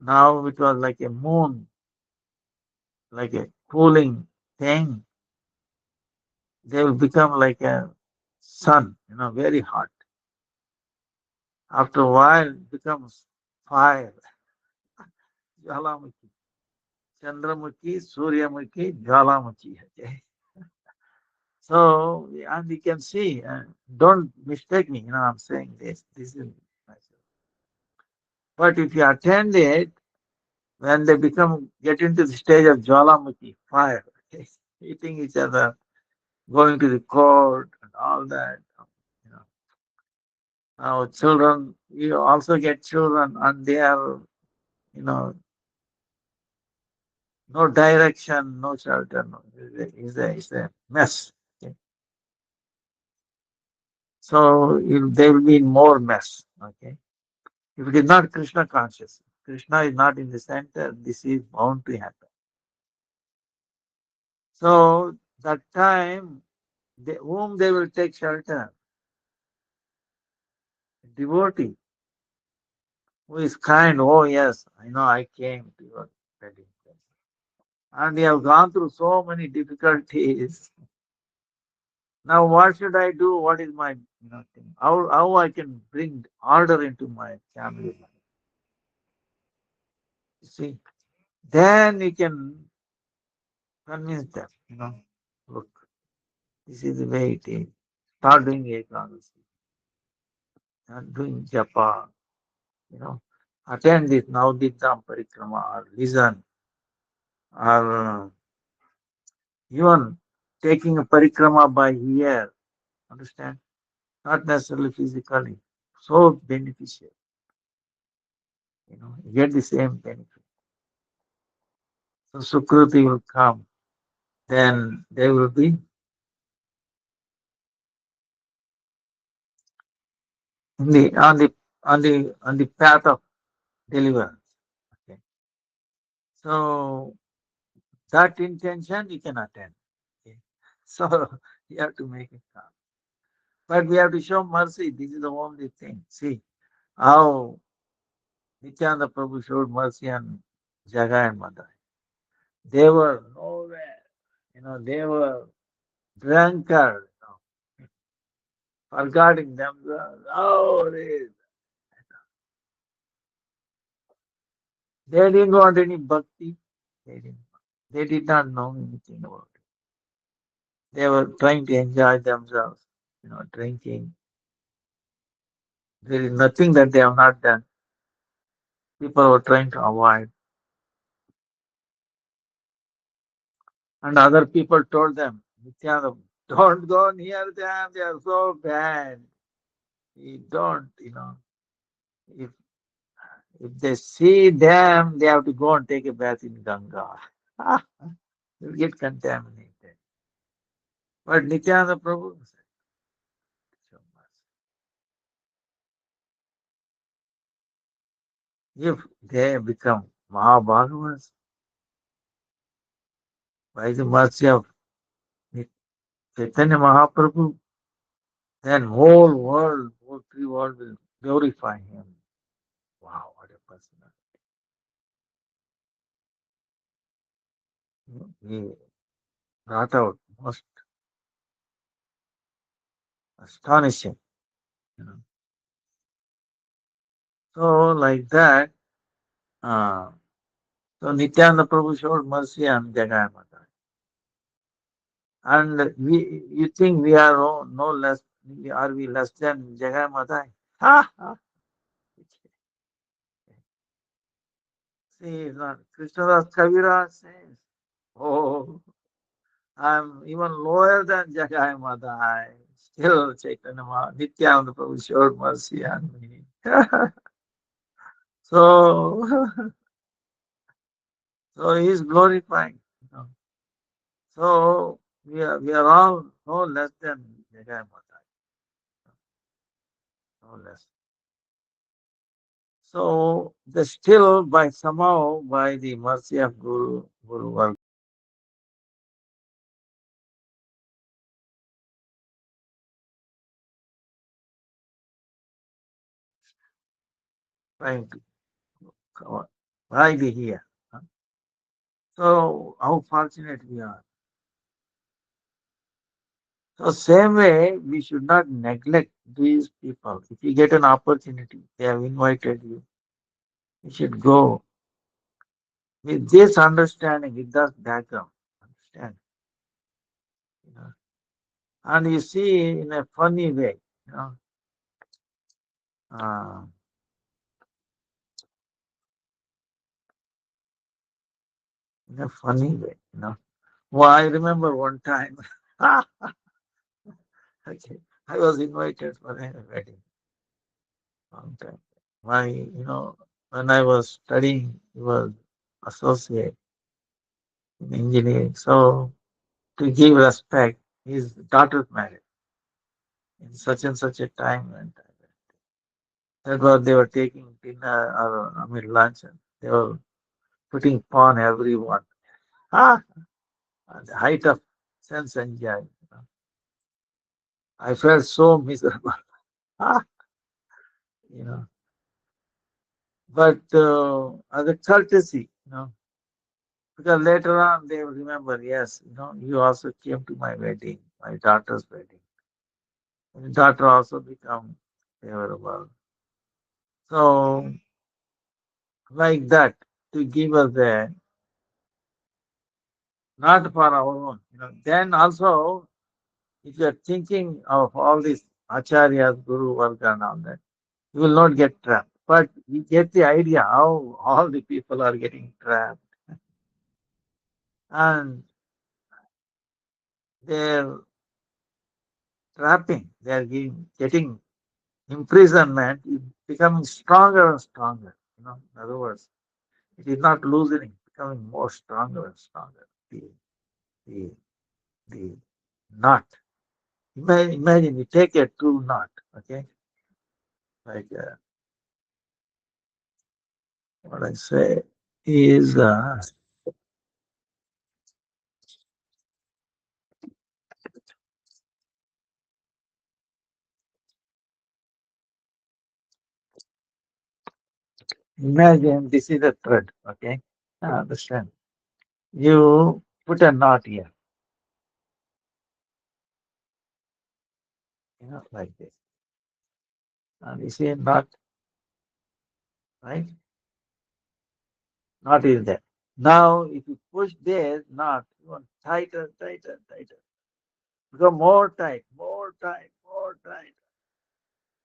Speaker 1: Now it was like a moon, like a cooling thing. They will become like a sun, very hot. After a while, it becomes fire. Jwalamukhi. Chandramukhi, Suryamukhi, Jwalamukhi. Okay. So, and you can see, don't mistake me, I'm saying this. This is myself. But if you attend it, when they get into the stage of Jwalamukhi, fire, okay, eating each other, going to the court and all that, you know. Now, children, you also get children, and they are, you know, no direction, no shelter, no, it's a mess. Okay. So they will be in more mess. Okay. If it is not Krishna conscious, Krishna is not in the center, this is bound to happen. So that time, whom they will take shelter, devotee, who is kind. Oh yes, I know I came to your wedding place. And they have gone through so many difficulties. Now what should I do? What is my thing? How I can bring order into my family life? You see, then you can convince them, look, this is the way it is. Start doing Ekadasi, start doing japa, you know, attend this Navdidam Parikrama or listen or even taking a parikrama by ear, understand? Not necessarily physically. So beneficial, you get the same benefit. So Sukruti will come, then they will be in the on the path of deliverance. Okay. So that intention you can attend. Okay. So you have to make it come. But we have to show mercy. This is the only thing. See how Nityananda Prabhu showed mercy on Jaga and Madai. They were nowhere. They were drunkard, forgetting themselves. Oh, they didn't want any bhakti. They didn't. They did not know anything about it. They were trying to enjoy themselves, drinking. There is nothing that they have not done. People were trying to avoid. And other people told them, Nityananda, don't go near them. They are so bad. You don't, if if they see them, they have to go and take a bath in Ganga. They'll get contaminated. But Nityananda Prabhu said, so if they become Mahabhagavas by the mercy of Chaitanya Mahaprabhu, then whole three world will glorify him. Wow, what a person. He brought out most astonishing. You know. So like that, uh, so Nityananda Prabhu showed mercy on Jagai Mata. And you think we are no less, are we less than Jagai Mata? Ha ha! See, Krishnadas Kavira says, oh, I'm even lower than Jagai Madai. Still, Nityananda Prabhu showed mercy on me. so, so he's glorifying. So we are all no less than Jagai Madai, no less. So the still by somehow by the mercy of Guru were trying to come on, right here. Huh? So how fortunate we are. So same way, we should not neglect these people. If you get an opportunity, they have invited you, you should go with this understanding, with that background. Understand? You know? And you see in a funny way, uh, in a funny way. Well, I remember one time, okay, I was invited for a wedding long time. When I was studying, he was associate in engineering. So to give respect, his daughter married in such and such a time, and that was they were taking dinner or lunch, and they were putting upon everyone. Ah, at the height of sense enjoy. I felt so miserable. Ah, you know, but as a courtesy, because later on they will remember, yes, you also came to my wedding, my daughter's wedding. And daughter also become favorable. So like that. to give us a not for our own. Then also, if you are thinking of all these acharyas, guru, varga, and all that, you will not get trapped. But we get the idea how all the people are getting trapped, and they're trapping, they're getting imprisonment, is becoming stronger and stronger. In other words, it is not loosening, becoming more stronger and stronger. The, the knot. Imagine you take a true knot, okay? Like what I say is, imagine this is a thread, okay? Understand? You put a knot here, like this. And you see a knot, right? Knot is there. Now, if you push this knot, you want tighter, tighter, tighter. Become more tight, more tight, more tight.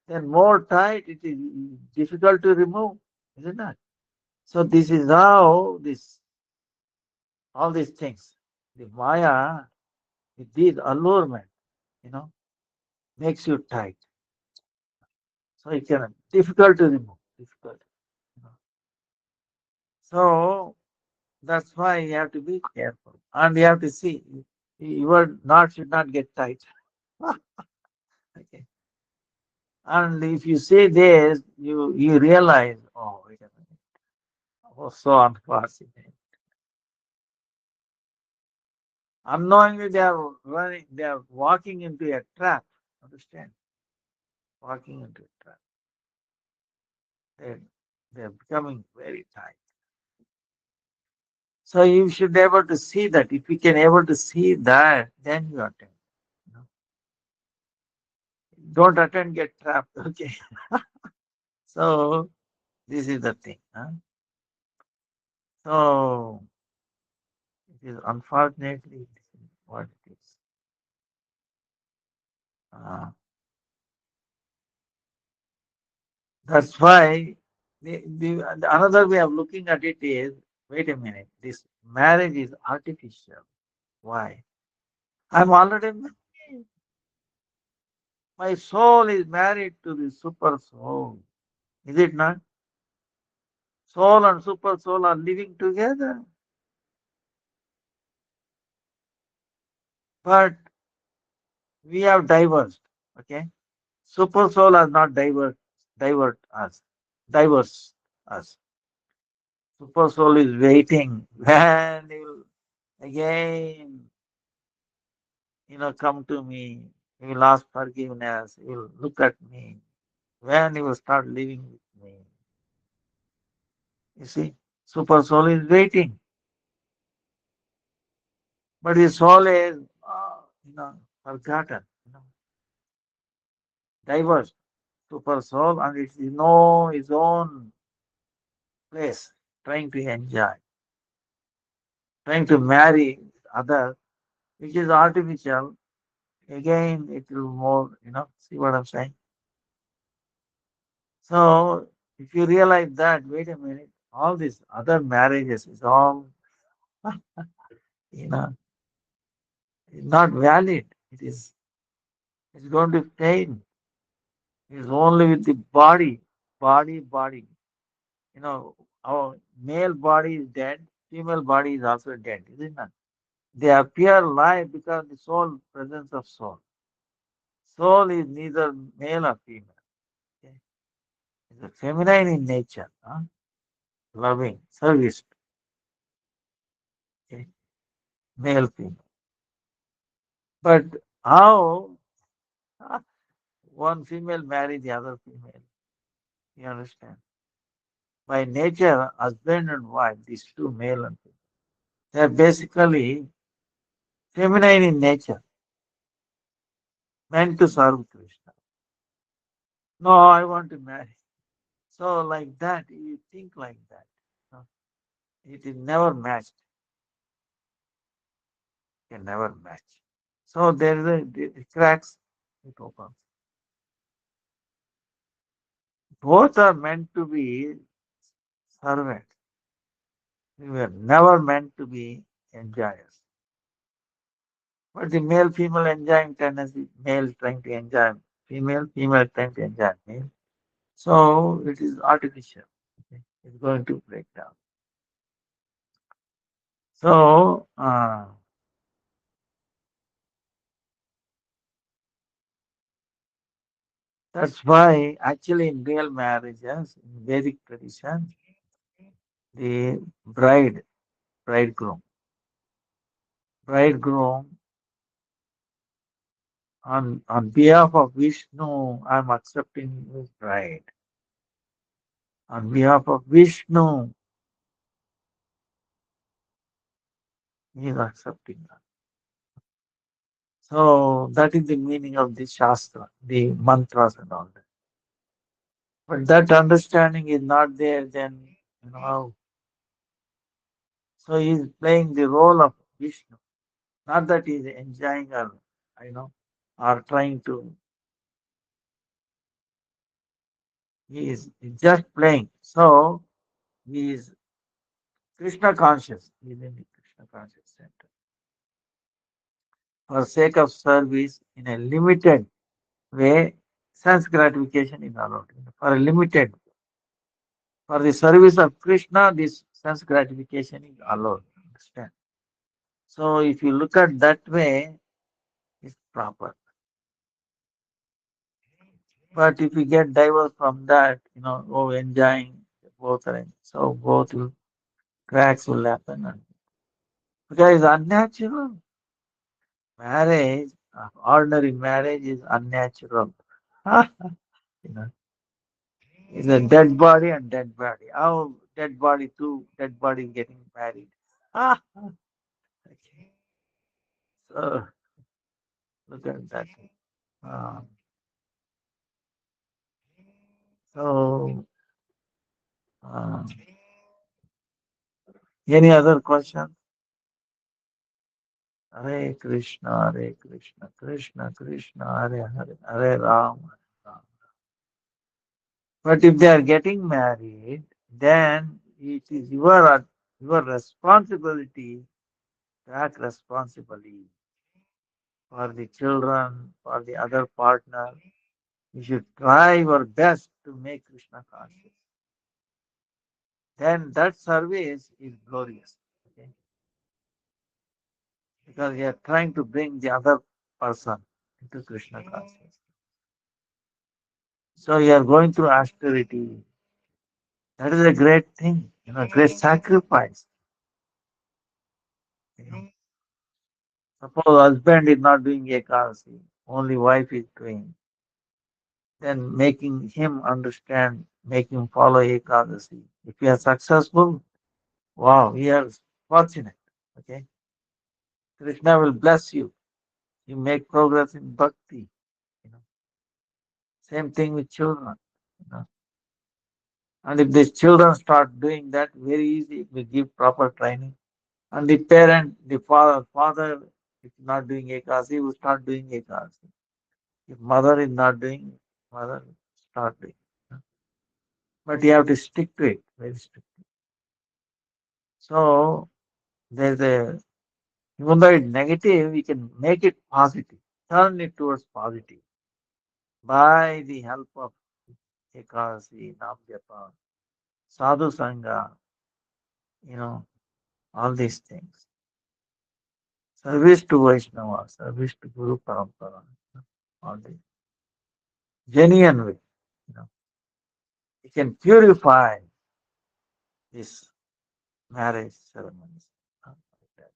Speaker 1: Then more tight, it is difficult to remove, is it not? So this is how all these things, the Maya, with these allurement, you know, makes you tight. So it can difficult to remove, difficult. You know. So that's why you have to be careful, and you have to see your knot should not get tight. Okay. And if you say this, you realize, oh, wait a minute, oh, so unfortunate. Unknowingly, they are running, they are walking into a trap. Understand? Walking into a trap. They they're becoming very tight. So you should be able to see that. If you can able to see that, then you attend. You know? Don't attend, get trapped. Okay. So this is the thing. Huh? So it is unfortunately this is what it is. Uh, that's why another way of looking at it is, wait a minute, this marriage is artificial. Why? I'm already married. My soul is married to the super soul. Is it not? Soul and super soul are living together. But we have diverged. Okay? Super soul has not divert us. Diverse us. Super soul is waiting when he will again, come to me. He will ask forgiveness. He will look at me. When he will start living with me. You see, super soul is waiting. But his soul is, forgotten, diverse. Super soul, and it is know his own place, trying to enjoy, trying to marry other, which is artificial. Again, it will more, see what I'm saying? So, if you realize that, wait a minute, all these other marriages is all, you know, not valid. It's going to fail. It's only with the body. Our male body is dead, female body is also dead, is it not? They appear alive because the soul, presence of soul. Soul is neither male or female. Okay? It's a feminine in nature, huh? Loving, service, okay? Male, female. But how one female marry the other female? You understand? By nature, husband and wife, these two male and female, they are basically feminine in nature, meant to serve Krishna. No, I want to marry. So like that, you think like that. It is never matched, can never match. So there is the cracks, it opens. Both are meant to be servant. We were never meant to be enjoyers. But the male female enjoying tendency, male trying to enjoy female, female trying to enjoy male. So it is artificial. Okay? It's going to break down. So that's why actually in real marriages, in Vedic tradition, the bridegroom, bridegroom on behalf of Vishnu, I'm accepting his bride. On behalf of Vishnu, he is accepting her. So that is the meaning of the Shastra, the mantras and all that. But that understanding is not there, then you know how. So he is playing the role of Vishnu. Not that he is enjoying or you know or trying to. He is just playing. So he is Krishna conscious. He is in the Krishna conscious center. For sake of service in a limited way, sense gratification is allowed. For a limited, for the service of Krishna, this sense gratification is allowed. Understand? So if you look at that way, it's proper. But if you get diverse from that, enjoying both are so both will cracks will happen. Because it's unnatural. Marriage, ordinary marriage is unnatural. you know, it's a dead body and dead body. How dead body two dead body getting married? Ah, okay. So look at that. Um, so uh, any other question? Hare Krishna, Hare Krishna, Krishna Krishna, Hare Hare, Hare Ram, Hare Ram. But if they are getting married, then it is your responsibility to act responsibly for the children, for the other partner. You should try your best to make Krishna conscious. Then that service is glorious. Okay? Because you are trying to bring the other person into Krishna consciousness. So you are going through austerity. That is a great thing, great sacrifice. You know. Suppose husband is not doing ekadasi, only wife is doing, then making him understand, make him follow ekadasi. If you are successful, wow, you are fortunate. Okay, Krishna will bless you. You make progress in bhakti. You know, same thing with children. You know, and if the children start doing that, very easy. If we give proper training, and the parent, the father, if not doing ekadasi, will start doing ekadasi. If mother is not doing, mother will start doing. You know. But you have to stick to it, very strict. So there's a even though it's negative, we can make it positive, turn it towards positive by the help of Ekasi, Namjapa, Sadhu Sangha, all these things. Service to Vaishnava, service to Guru Parampara, all this. Genuine way, you know. We can purify this marriage ceremonies. Like that.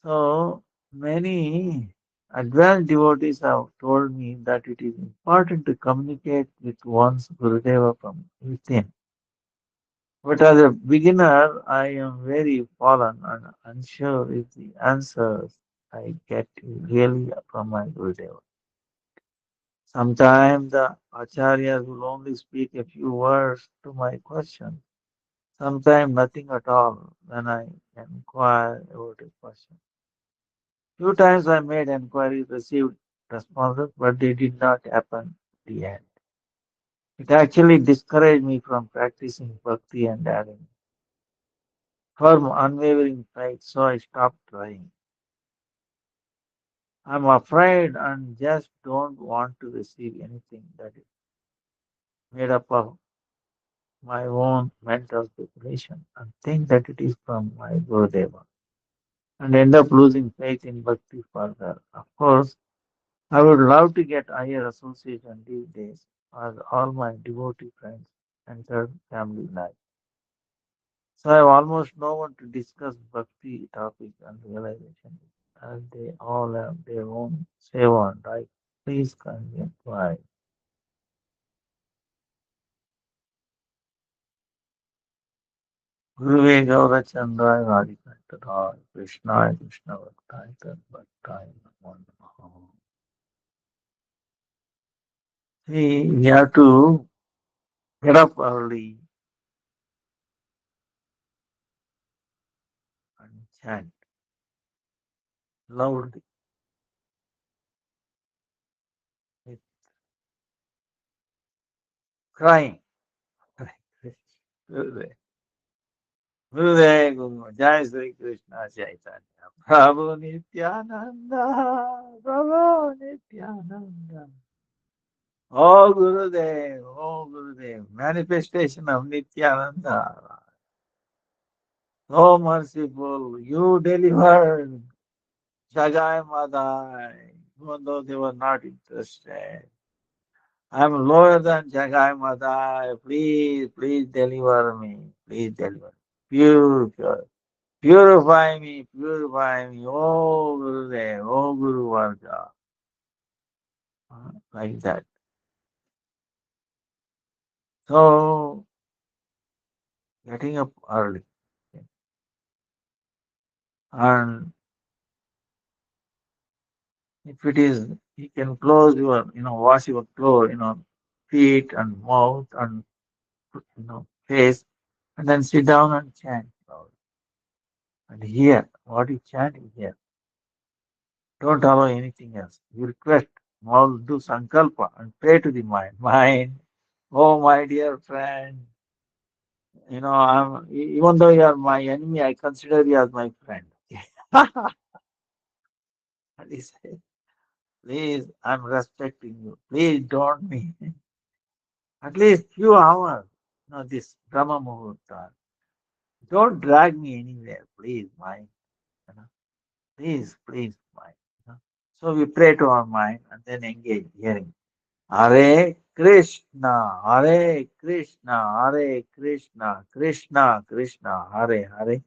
Speaker 1: So many advanced devotees have told me that it is important to communicate with one's Gurudeva from within. But as a beginner, I am very fallen and unsure if the answers I get really from my Gurudeva. Sometimes the acharyas will only speak a few words to my question. sometimes nothing at all when I inquire about a question. Few times I made inquiries, received responses, but they did not happen at the end. It actually discouraged me from practicing bhakti and having firm, unwavering faith, so I stopped trying. I'm afraid and just don't want to receive anything that is made up of my own mental speculation and think that it is from my Gurudeva and end up losing faith in bhakti further. Of course, I would love to get higher association these days as all my devotee friends entered family life. So I have almost no one to discuss bhakti topics and realization as they all have their own seva, right? Please continue. Why? Guruve Gaurachandra Hari-katha Krishna Krishna Bhaktai Bhaktai Namo Namaha. See, we have to get up early and chant loudly with crying. Gurudev, Gurudev, Guru, Jai Sri Krishna Chaitanya. Prabhu Nityananda, Prabhu Nityananda. Oh Gurudev, oh Gurudev, manifestation of Nityananda. So merciful, you delivered Jagai Madai, even though they were not interested. I'm lower than Jagai Madai. Please, please deliver me. Please deliver. Pure, pure. Purify me. Oh Gurudev, oh Guru Varga. Like that. So, getting up early. And if it is, you can close your, wash your clothes, feet and mouth and, face, and then sit down and chant. And hear what you chant, you hear. Don't allow anything else. You request, all do sankalpa and pray to the mind. Mind, oh my dear friend, even though you are my enemy, I consider you as my friend. And he said, please, I'm respecting you. Please don't me. At least few hours. This Brahma Muhurta. Don't drag me anywhere, please, mind. You know, please, please, mind. So we pray to our mind and then engage hearing. Hare Krishna, Hare Krishna, Hare Krishna, Krishna Krishna, Hare Hare,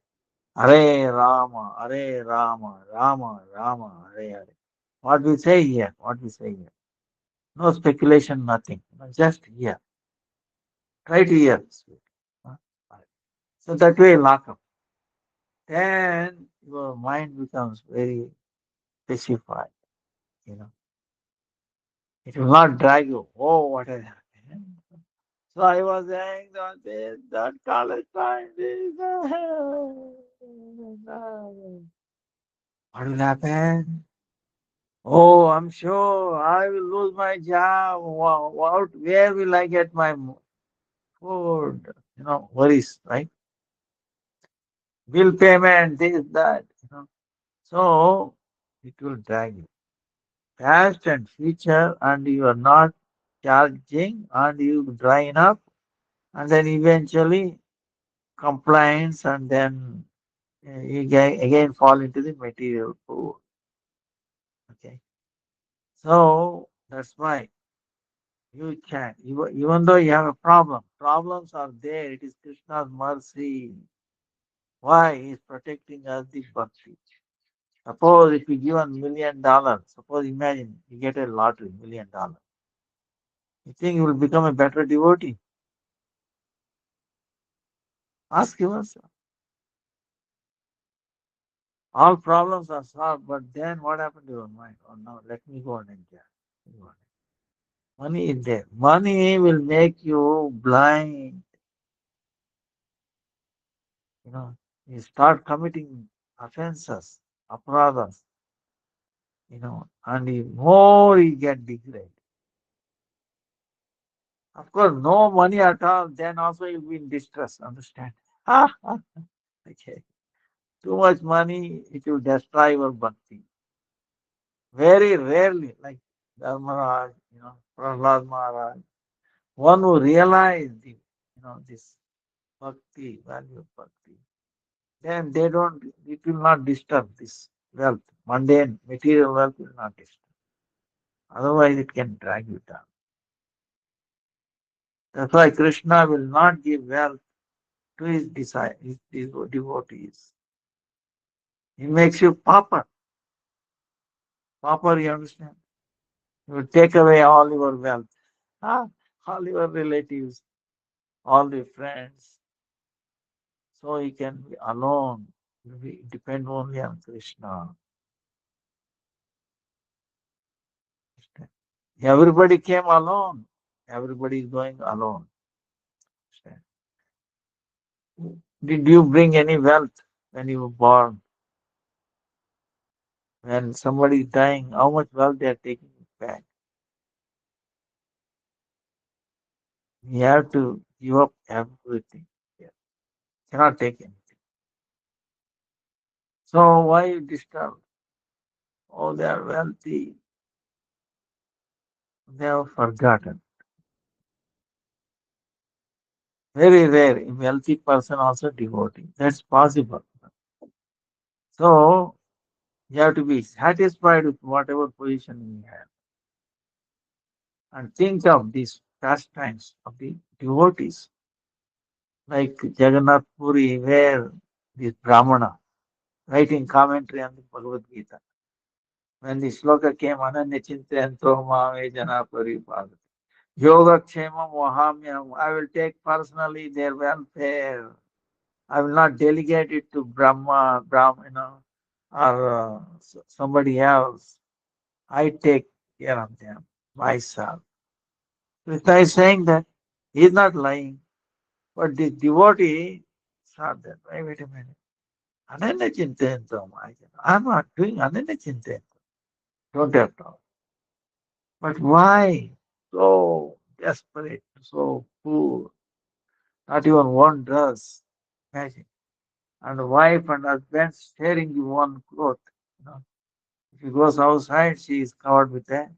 Speaker 1: Hare Rama, Hare Rama, Rama Rama, Hare Hare. What we say here, what we say here. No speculation, nothing. Just hear. Try to hear. Huh? So that way lock up. Then your mind becomes very specified, you know. It will not drag you. Oh, what has happened? So I was saying that this, that college time, this, what will happen? Oh, I'm sure I will lose my job. Where will I get my food? Worries, right? Bill payment, this, that. So it will drag you. Past and future, and you are not charging, and you drying up, and then eventually compliance, and then you again fall into the material pool. Okay, so that's why you can, even though you have a problem, problems are there. It is Krishna's mercy. Why? He is protecting us the bhakti. Suppose if you give $1 million, suppose imagine you get a lottery, $1 million. You think you will become a better devotee? Ask yourself. All problems are solved, but then what happened to your mind? Oh no, let me go and enjoy. Money is there. Money will make you blind. you know, you start committing offenses, aparadhas, and the more you get degraded. Of course, no money at all, then also you'll be in distress, understand? Okay. Too much money, it will destroy your bhakti. Very rarely, like Dharmaraj, Prahlad Maharaj, one who realized this bhakti, value of bhakti, then they don't, it will not disturb this wealth. Mundane, material wealth will not disturb. Otherwise, it can drag you down. That's why Krishna will not give wealth to his devotees. He makes you pauper. Pauper, you understand? He will take away all your wealth, ah, all your relatives, all your friends. So he can be alone. We depend only on Krishna. Everybody came alone. Everybody is going alone. Did you bring any wealth when you were born? When somebody is dying, how much wealth they are taking back? You have to give up everything. Yeah. Cannot take anything. So why you disturb? Oh, they are wealthy. They have forgotten. Very rare. A wealthy person also devotee. That's possible. So you have to be satisfied with whatever position you have and think of these pastimes of the devotees, like Jagannath Puri, where this Brahmana writing commentary on the Bhagavad Gita. When the sloka came, Ananya Chintayanto Mame Jana Paripad. Yoga Kshemam Vahamyam. I will take personally their welfare. I will not delegate it to Brahma, or somebody else. I take care of them myself. Krishna is saying that he is not lying, but the devotee saw that. Wait a minute. Ananya Chintayanto Mahajana. I'm not doing Ananya Chintayanto. Don't have to. But why? So desperate, so poor, not even one dress. Imagine. And wife and husband sharing the one cloth. You know. If he goes outside, she is covered with a,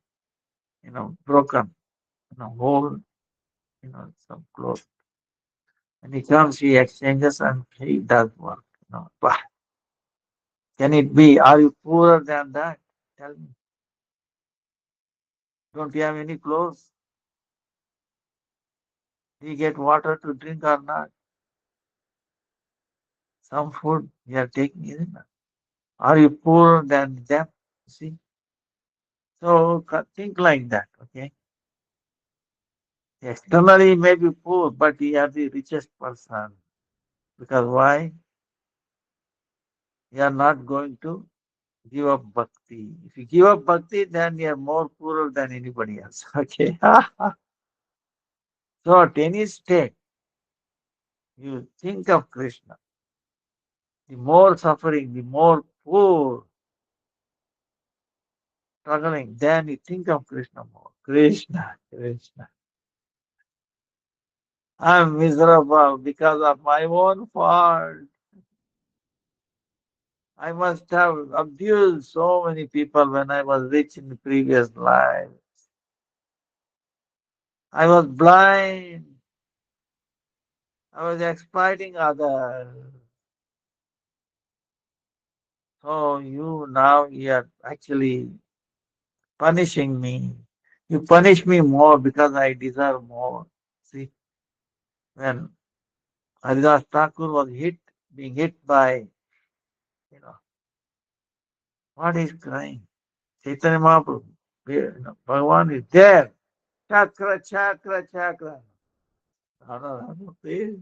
Speaker 1: broken, whole, some clothes. When he comes, he exchanges and he does work. But can it be? Are you poorer than that? Tell me. Don't you have any clothes? Do you get water to drink or not? Some food you are taking, isn't it? Are you poorer than them? See? So think like that, okay? Externally he may be poor, but he is the richest person. Because why? You are not going to give up bhakti. If you give up bhakti, then you are more poorer than anybody else. Okay. So at any state, you think of Krishna. The more suffering, the more poor, struggling, then you think of Krishna more. Krishna, Krishna. I'm miserable because of my own fault. I must have abused so many people when I was rich in the previous life. I was blind. I was exploiting others. So you are actually punishing me. You punish me more because I deserve more. See, when Haridas Thakur was being hit by, you know, what is crying? Chaitanya Mahaprabhu, Bhagavan is there. Chakra, chakra, chakra. No, no, no, no, please.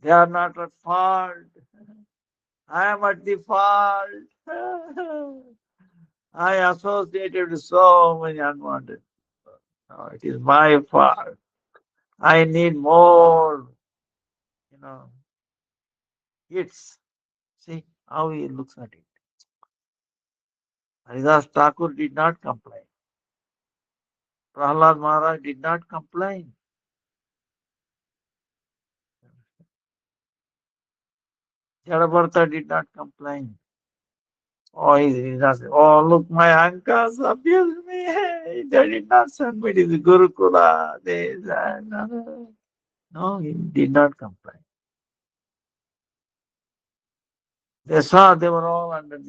Speaker 1: They are not at fault. I am at the fault. I associated with so many unwanted. No, it is my fault. I need more, you know. It's, see how he looks at it. Haridas Thakur did not complain. Prahlad Maharaj did not complain. Jadabharta did not complain. Oh, he did not say, oh, look, my uncles abused me. They did not send me to the Gurukula. No, he did not complain. They saw they were all under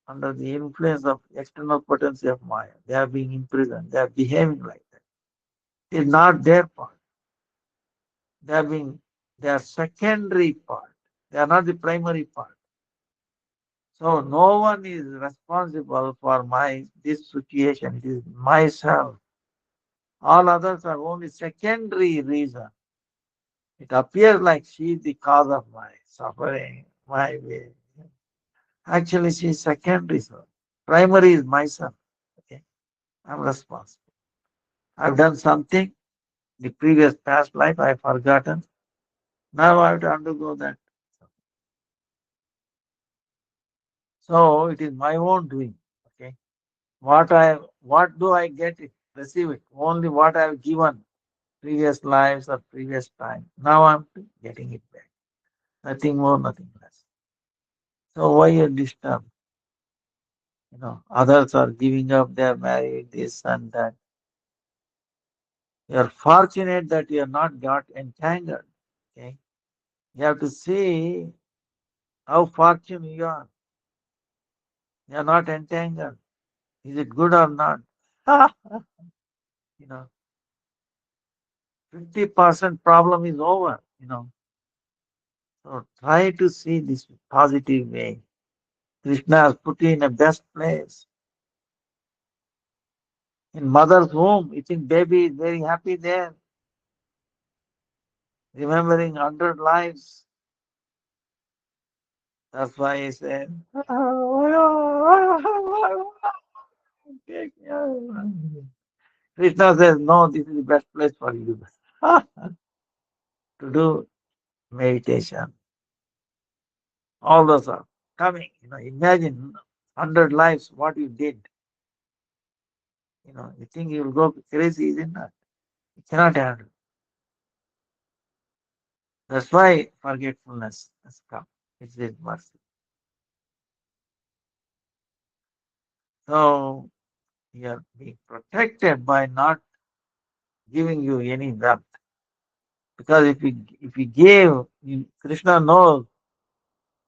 Speaker 1: under the influence of external potency of Maya. They are being imprisoned. They are behaving like that. It is not their part. They are being, they are secondary part. They are not the primary part. So no one is responsible for my this situation. It is myself. All others are only secondary reason. It appears like she is the cause of my suffering, my way. Actually, she is secondary. So primary is myself. Okay, I'm responsible. I've done something. The previous past life I've forgotten. Now I have to undergo that. So it is my own doing. Okay. What do I get it? Receive it. Only what I have given previous lives or previous time. Now I'm getting it back. Nothing more, nothing less. So why you disturb? Others are giving up their marriage, this and that. You are fortunate that you are not got entangled. Okay. You have to see how fortunate you are. You are not entangled. Is it good or not? you know, 50% problem is over. So try to see this positive way. Krishna has put you in a best place. In mother's womb, you think baby is very happy there, remembering 100 lives. That's why he said, Krishna says, no, this is the best place for you to do meditation. All those are coming. Imagine 100 lives, what you did. You think you will go crazy, isn't it? You cannot handle. That's why forgetfulness has come. It's His mercy. So you are being protected by not giving you any wealth. Because if you gave, Krishna knows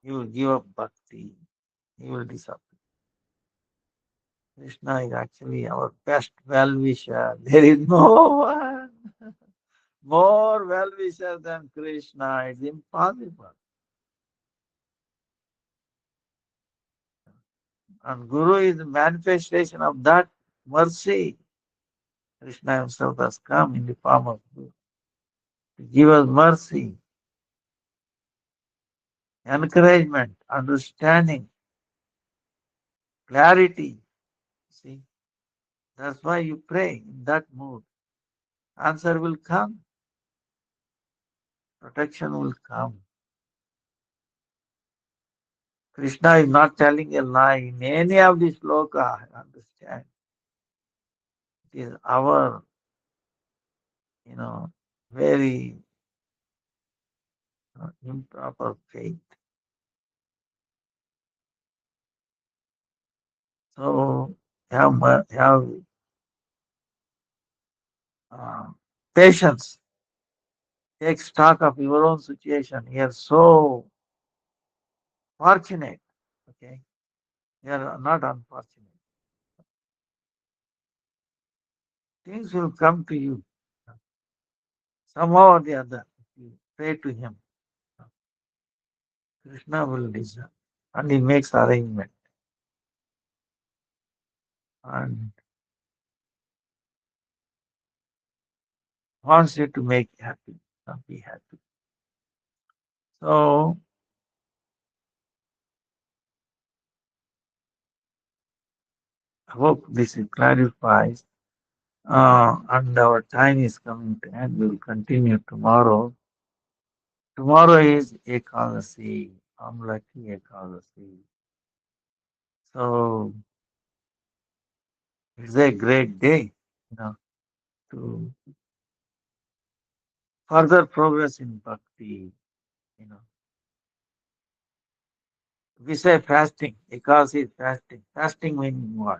Speaker 1: you will give up bhakti. You will disappear. Krishna is actually our best well-wisher. There is no one more well-wisher than Krishna. It's impossible. And Guru is the manifestation of that mercy. Krishna himself has come in the form of Guru to give us mercy, encouragement, understanding, clarity. See, that's why you pray in that mood. Answer will come, protection will come. Krishna is not telling a lie in any of these sloka. Understand? It is our, you know, very improper faith. So have uh, patience. Take stock of your own situation. You are so fortunate. Okay, you are not unfortunate. Things will come to you somehow or the other. If you pray to Him, Krishna will listen, and He makes arrangement and wants you to make happy, be happy. So I hope this clarifies. And our time is coming to end. We will continue tomorrow. Tomorrow is Ekadasi, Amlaki Ekadasi. So it's a great day, to further progress in bhakti. You know, we say fasting, Ekadasi is fasting. Fasting meaning what?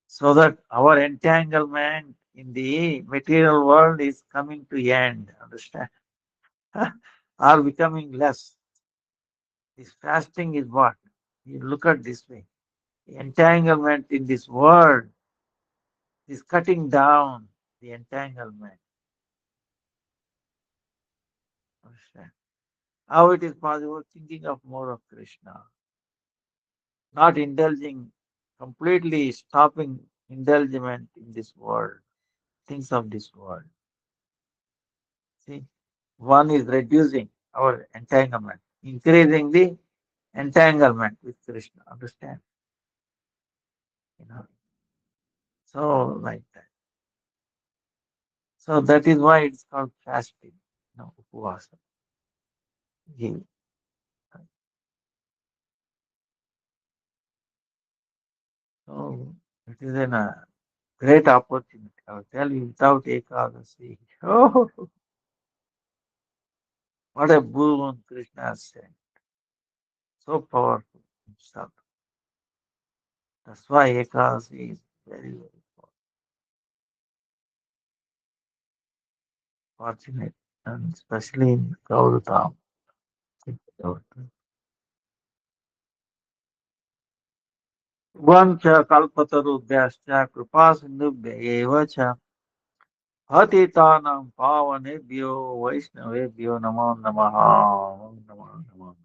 Speaker 1: So that our entanglement in the material world is coming to end, understand? Or becoming less. This fasting is what? You look at this way. The entanglement in this world is cutting down the entanglement. Understand? How it is possible? Thinking of more of Krishna, not indulging, completely stopping indulgement in this world, things of this world. See, one is reducing our entanglement, increasing the entanglement with Krishna. Understand? You know, so like that. So that is why it's called fasting. Upavasa. Give. So it is a great opportunity. I will tell you, without Ekadasi, oh, what a boon Krishna has sent. So powerful himself. That's why Ekadasi is very, very fortunate, and especially in Gauratam. Vancha kalpatarubhyascha kripa sindhubhya eva cha patitanam pavanebhyo vaishnavebhyo namo namaha. Namo namaha.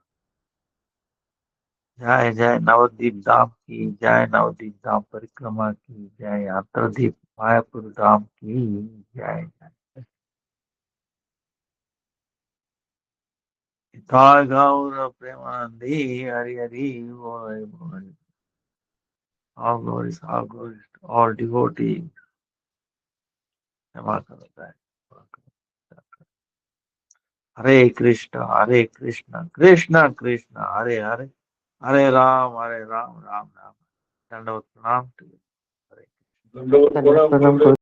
Speaker 1: जय जय नवदीप धाम की जय, नवदीप धाम परिक्रमा की जय, अंतरदीप मायापुर धाम की जय जय। जय गौर प्रेमानंदी हरि हरि बोल बोल। all glories to all devotees। क्षमा करो जय। हरे कृष्ण कृष्ण कृष्ण हरे हरे, हरे राम राम राम। दंडवत प्रणाम to you। Hare Krishna.
Speaker 2: Dandavat pranam